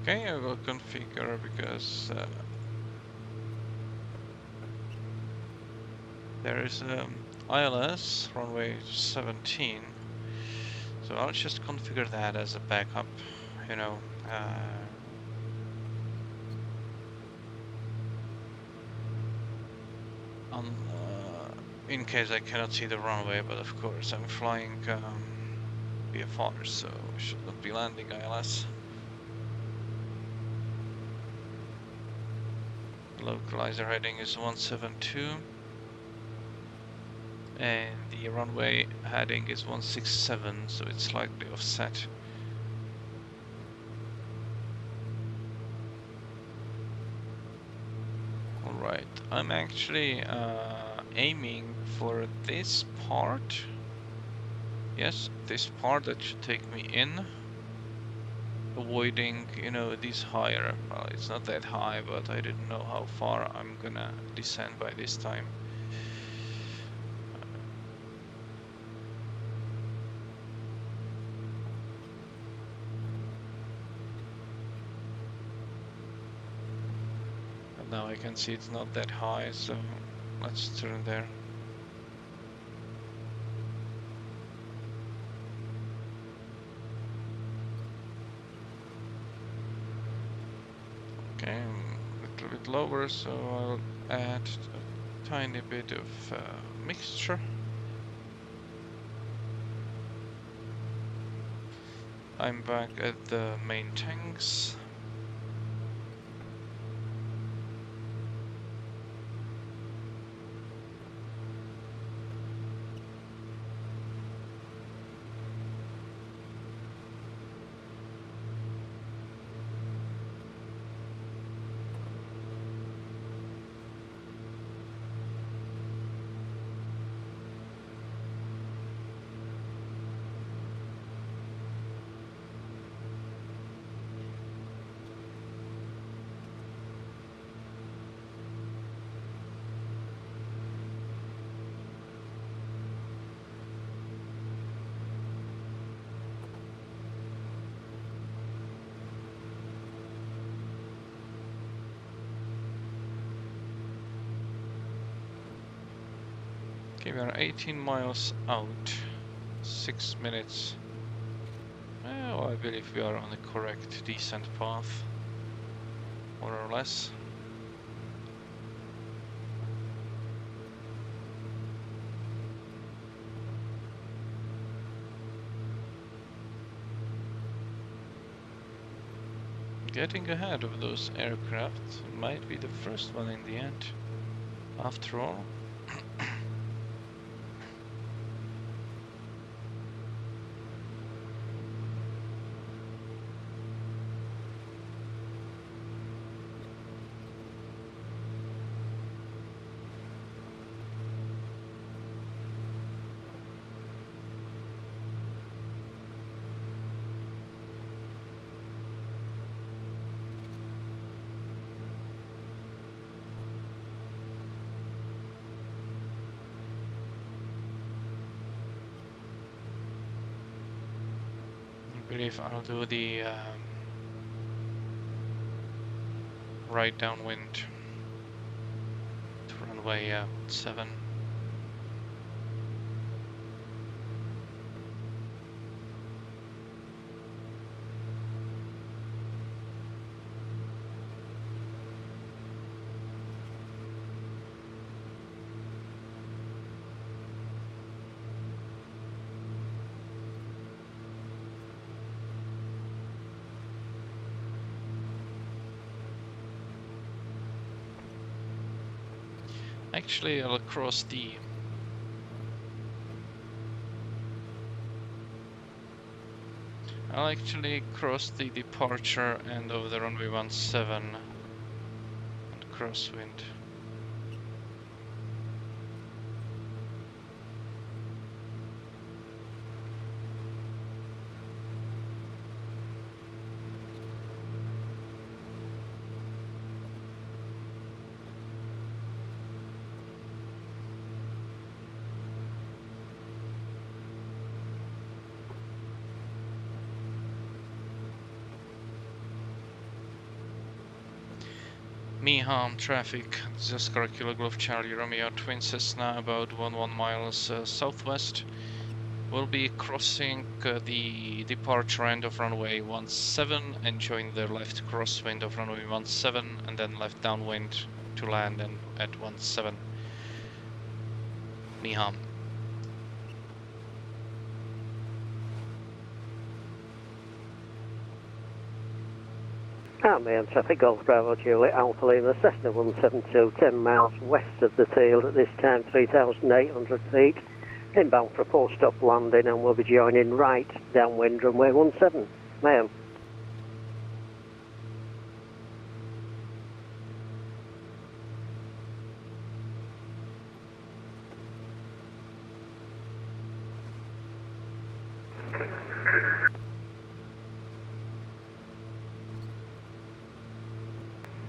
Okay, I will configure because there is ILS runway 17, so I'll just configure that as a backup, you know, in case I cannot see the runway, but of course I'm flying VFR, so I should not be landing ILS. Localizer heading is 172. And the runway heading is 167, so it's slightly offset. Alright, I'm actually aiming for this part. Yes, this part that should take me in. Avoiding, you know, these higher, well, it's not that high, but I didn't know how far I'm gonna descend by this time. But now I can see it's not that high, so let's turn there. Okay, a little bit lower, so I'll add a tiny bit of mixture. I'm back at the main tanks. Okay, we are 18 miles out, 6 minutes. Well, I believe we are on the correct descent path, more or less. Getting ahead of those aircraft might be the first one in the end, after all. I believe I'll do the right downwind to runway 7. Actually, I'll cross the departure end of the runway 17 and crosswind. Mehamn traffic, this is Oscar Kilo Golf Charlie Romeo Twin Cessna about 11 miles southwest. We'll be crossing the departure end of runway 17 and join the left crosswind of runway 17 and then left downwind to land and at 17. Mehamn. Mehamn traffic, Golf Bravo Juliet Alpha Lima, Cessna 172, 10 miles west of the field at this time, 3,800 feet. Inbound for a post-stop landing and we'll be joining right downwind runway 17. Mehamn.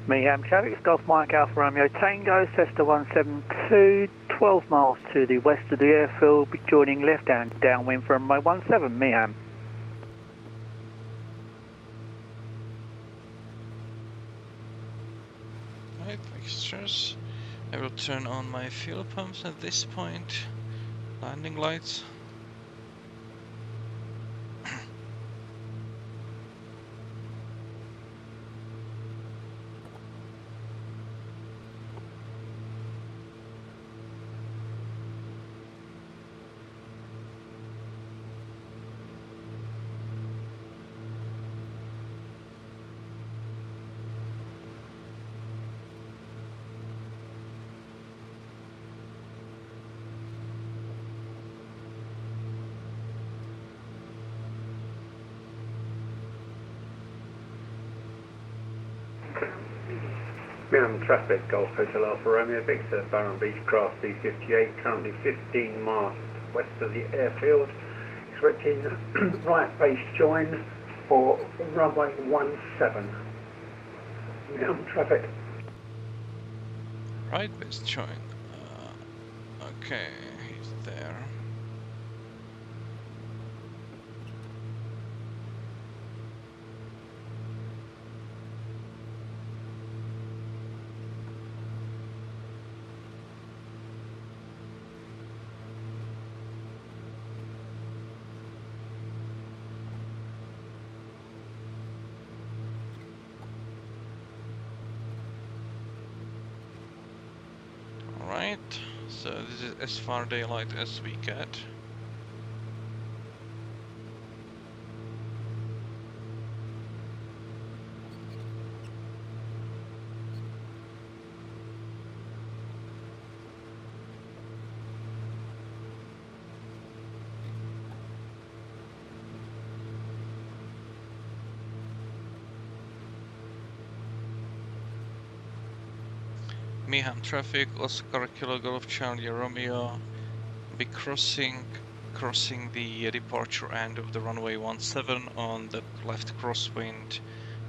Mehamn traffic, Golf Mike Alpha Romeo Tango, Cessna 172, 12 miles to the west of the airfield, be joining left downwind from runway 17, Mehamn. Right, mixtures. I will turn on my fuel pumps at this point. Landing lights. Mehamn traffic, Golf Hotel Alpha Romeo Victor, Barron Beach Craft D58, currently 15 miles west of the airfield. Expecting right base join for runway 17. Mehamn traffic. Right base join. Okay, he's there. Alright, so this is as far daylight as we get. Mehamn traffic, Oscar Kilo Golf Charlie Romeo, be crossing the departure end of the runway 17 on the left crosswind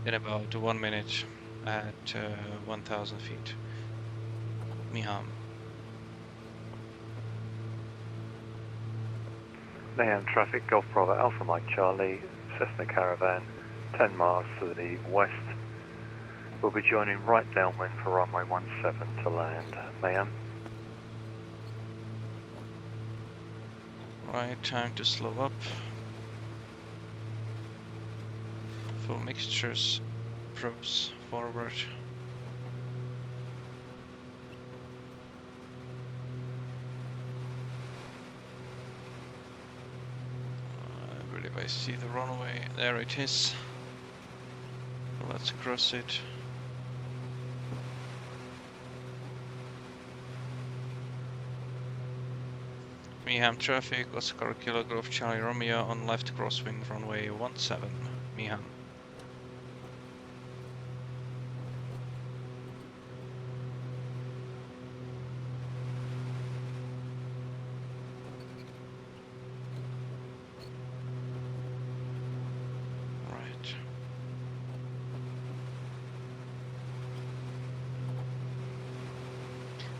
in about 1 minute at 1,000 feet. Mehamn. Mehamn traffic, Golf Bravo Alpha Mike Charlie, Cessna Caravan, 10 miles to the west. We'll be joining right downwind for runway 17 to land. Mehamn. Right, time to slow up. Full mixtures, probes forward. I believe I see the runway. There it is. Let's cross it. Mehamn traffic, Oscar Kilo Golf Charlie Romeo on left crosswind runway 17. Mehamn. Right.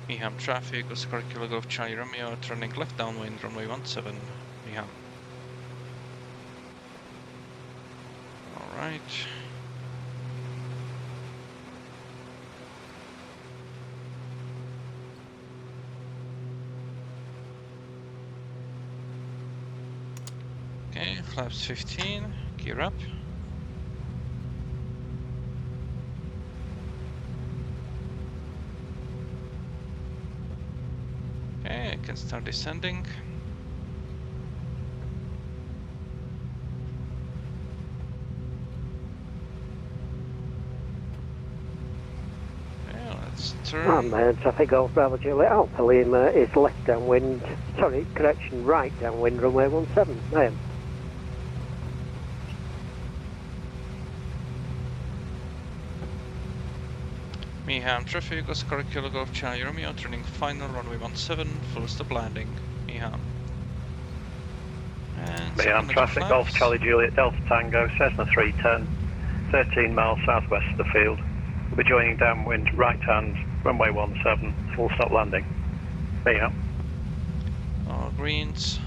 Mehamn traffic, Oscar Kilo Golf Charlie Romeo, turning left downwind, runway 17, Mehamn. Alright. Flaps 15, gear up. Okay, I can start descending. Okay, let's turn. Traffic Golf Bravo Juliet Alpha Lima is left downwind, sorry, correction, right downwind, runway 17, Mehamn. Mehamn traffic, Oscar Kilo Golf Charlie Romeo, turning final, runway 17, full stop landing. Mehamn. And Mehamn traffic, Golf flaps. Charlie Juliet Delta Tango, Cessna 310, 13 miles southwest of the field. We'll be joining downwind, right hand, runway 17, full stop landing. Mehamn. All greens.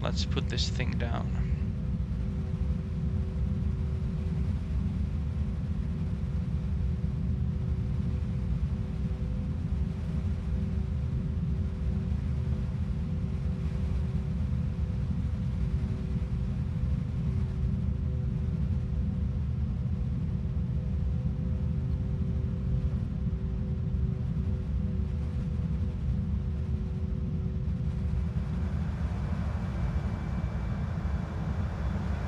Let's put this thing down.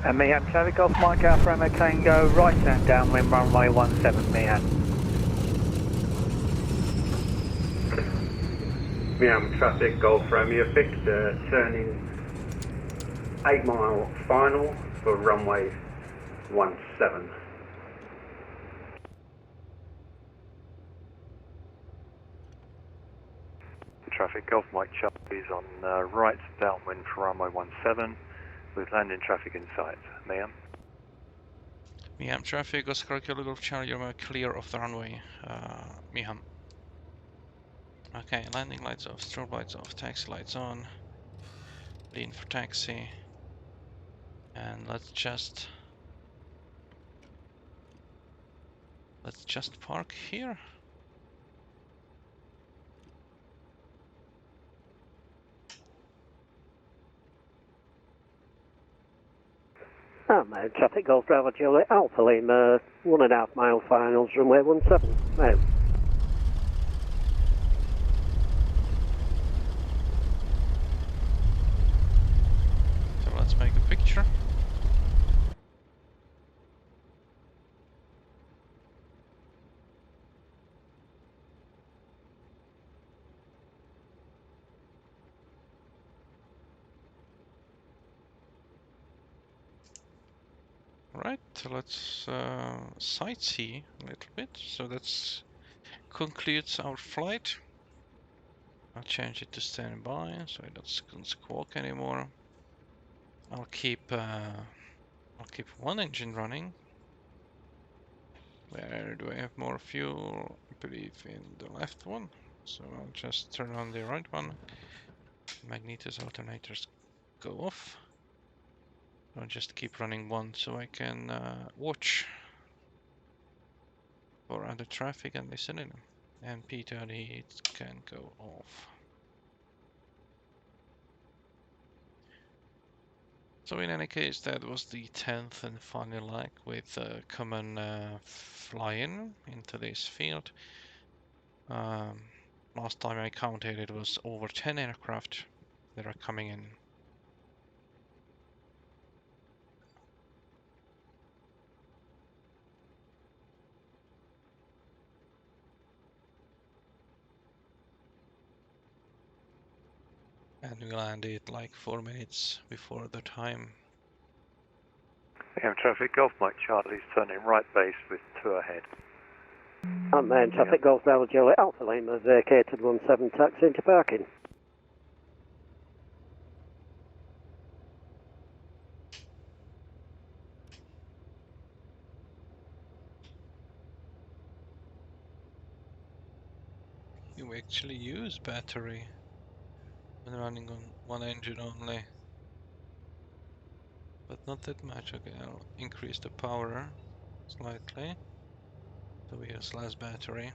And Mehamn traffic off Mike Alpha Romeo Tango, right hand downwind runway 17 Mehamn. Mehamn traffic, Golf Romeo Victor, turning 8 mile final for runway 17. Traffic, Golf Mike Charlie is on right downwind for runway 17 with landing traffic in sight. Mehamn. Mehamn traffic, Oscar Kilo Golf Charlie Romeo, clear of the runway. Mehamn. Okay, landing lights off, strobe lights off, taxi lights on. Lean for taxi. And let's just park here. Mehamn traffic Golf Bravo Juliet Alpha Lima, 1.5 mile finals, runway 17, Mehamn. So let's make a picture. Right, let's sightsee a little bit. So that concludes our flight. I'll change it to standby, so it doesn't squawk anymore. I'll keep one engine running. Where do I have more fuel? I believe in the left one. So I'll just turn on the right one. Magnetos alternators go off. I'll just keep running one so I can watch for other traffic and listen in. And P30 can go off. So in any case, that was the 10th and final leg with common fly-in into this field. Last time I counted, it was over 10 aircraft that are coming in. And we landed like 4 minutes before the time. Mehamn traffic, Golf Mike Charlie is turning right base with 2 ahead. Mehamn traffic Golf Bravo Juliet Alpha Lima, vacated 17 taxi into parking. You actually use battery when running on one engine only. But not that much. Okay, I'll increase the power slightly so we use less battery.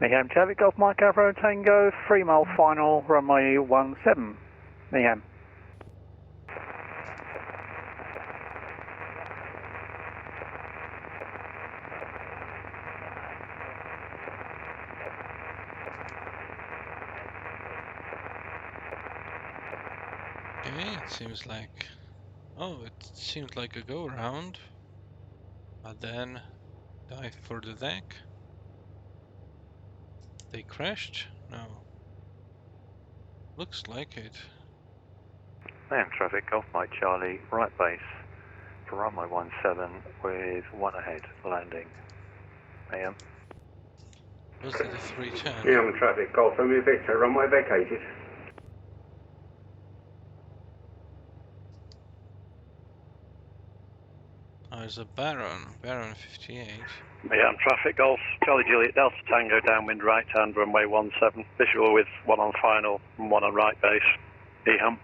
Mehamn traffic, Golf Mike Alpha Tango, 3 mile final, runway 17. Mehamn. Okay, it seems like... Oh, it seemed like a go-around. But then dive for the deck. They crashed? No. Looks like it. Mehamn traffic, Golf Mike Charlie, right base for runway 17 with 1 ahead, landing. Mehamn. Was it a 310? Mehamn traffic, Golf Romeo Victor, runway vacated. Oh, there's a Baron 58. Mehamn traffic, Golf Charlie Juliet Delta Tango, downwind right hand, runway 17, visual with 1 on final and 1 on right base. Mehamn.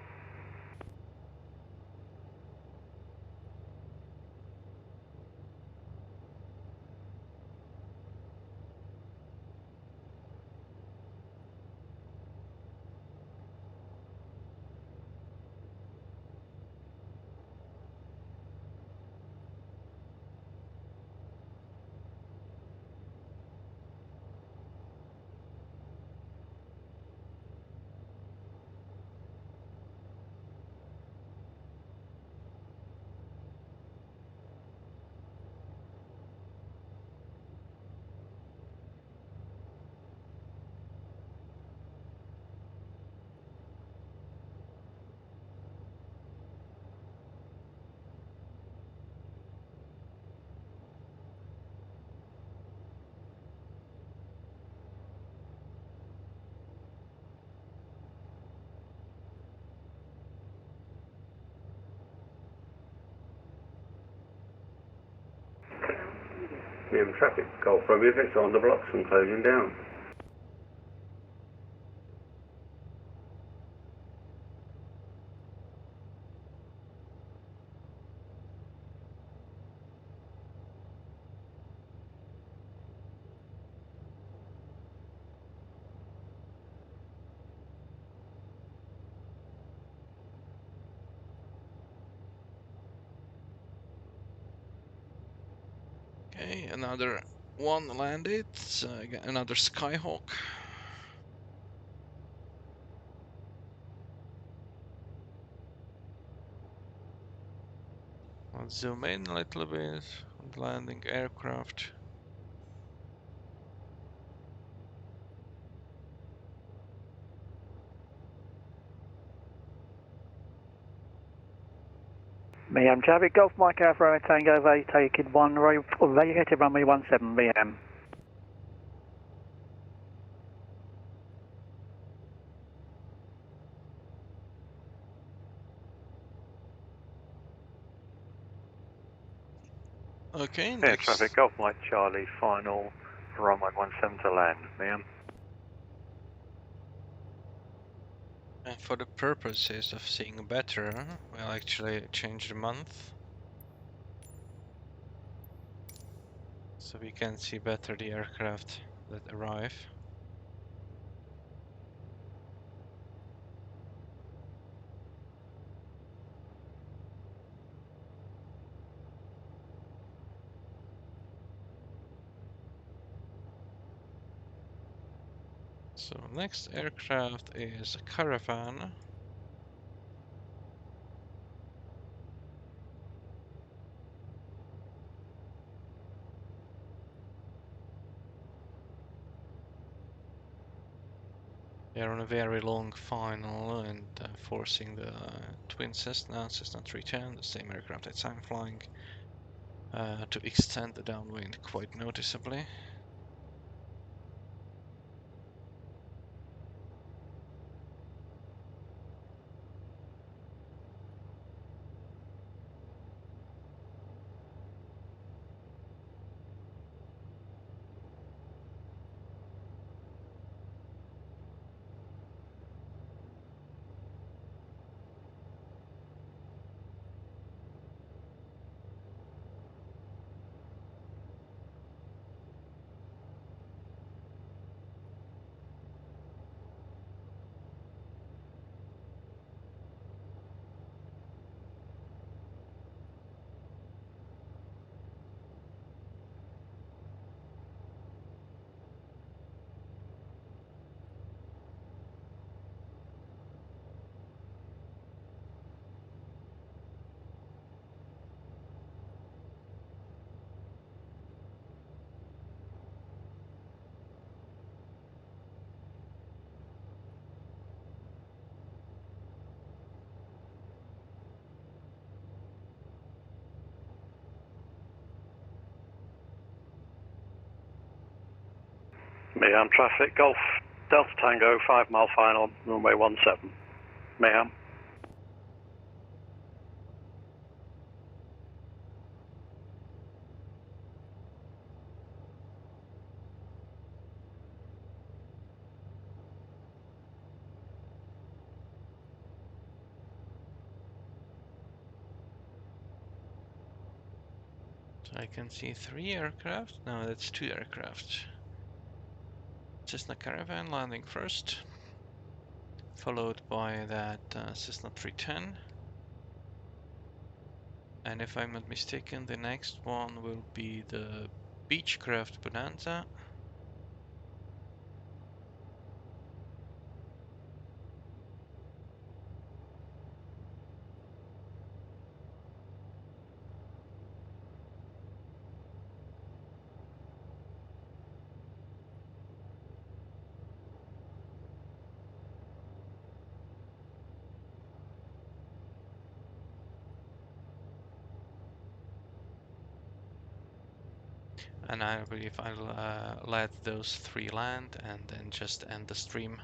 Mehamn traffic, Golf Romeo Victor on the blocks and closing down. Okay, another one landed. Another Skyhawk. I'll zoom in a little bit on the landing aircraft. Mehamn traffic, Golf Mike Alpha Tango, vacated runway 17, Mehamn. Okay, Mehamn next. traffic, Golf Mike Charlie, final for runway 17 to land. Mehamn. And for the purposes of seeing better, we'll actually change the month. So we can see better the aircraft that arrive. So next aircraft is a Caravan. They're on a very long final and forcing the twin Cessna 310, the same aircraft that I'm flying, to extend the downwind quite noticeably. Mehamn traffic, Golf Delta Tango, 5 mile final, runway 17. Mehamn. So I can see 3 aircraft. No, that's 2 aircraft. Cessna Caravan landing first, followed by that Cessna 310. And if I'm not mistaken, the next one will be the Beechcraft Bonanza. And I believe I'll let those 3 land and then just end the stream,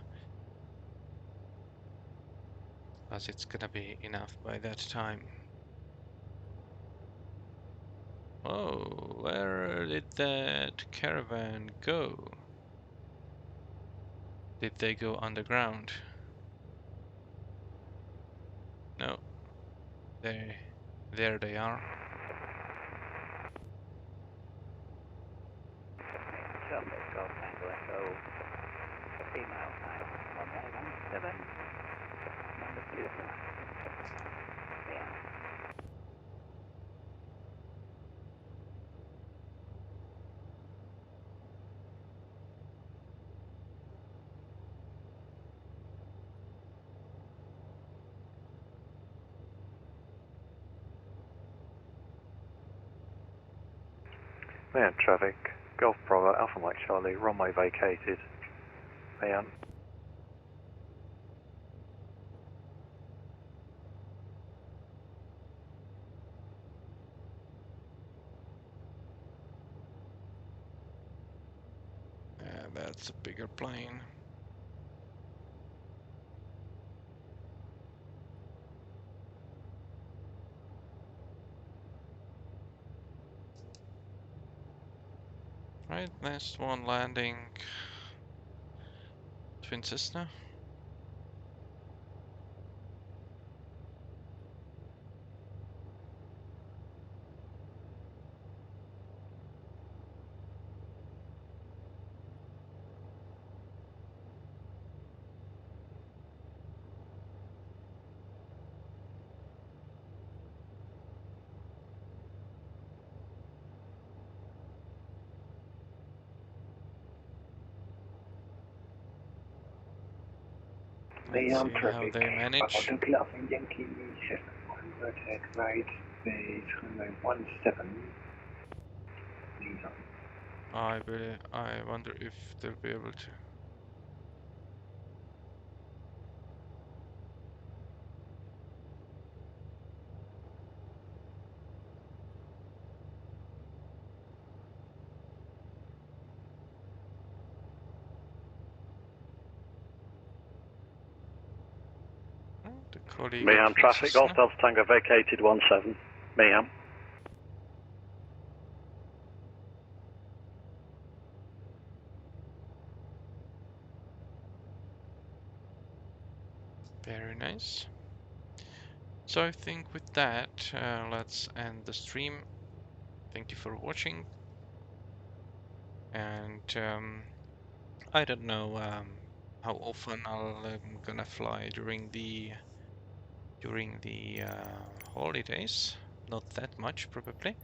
as it's gonna be enough by that time. Oh, where did that caravan go? Did they go underground? No, there they are. Traffic Golf Tango Echo, 15 miles now, runway 17, number 2. Yeah. Mehamn traffic, Golf Bravo, Alpha Mike Charlie, runway vacated. Mehamn. Yeah, that's a bigger plane. Right, next one landing Twin Cessna. Let's see how they manage. Yankee, rotate right, base, runway 17. I wonder if they'll be able to. The colleague Mehamn of traffic, Golf Cessna. Delta Tango vacated 17. Mehamn. Very nice. So I think with that, let's end the stream. Thank you for watching. And I don't know how often I'm gonna fly during the holidays. Not that much probably,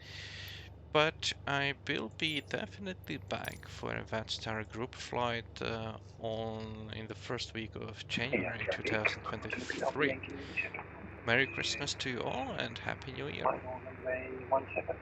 but I will be definitely back for a Vadstar group flight in the first week of January 2023. Merry Christmas to you all and Happy New Year. Final runway 17.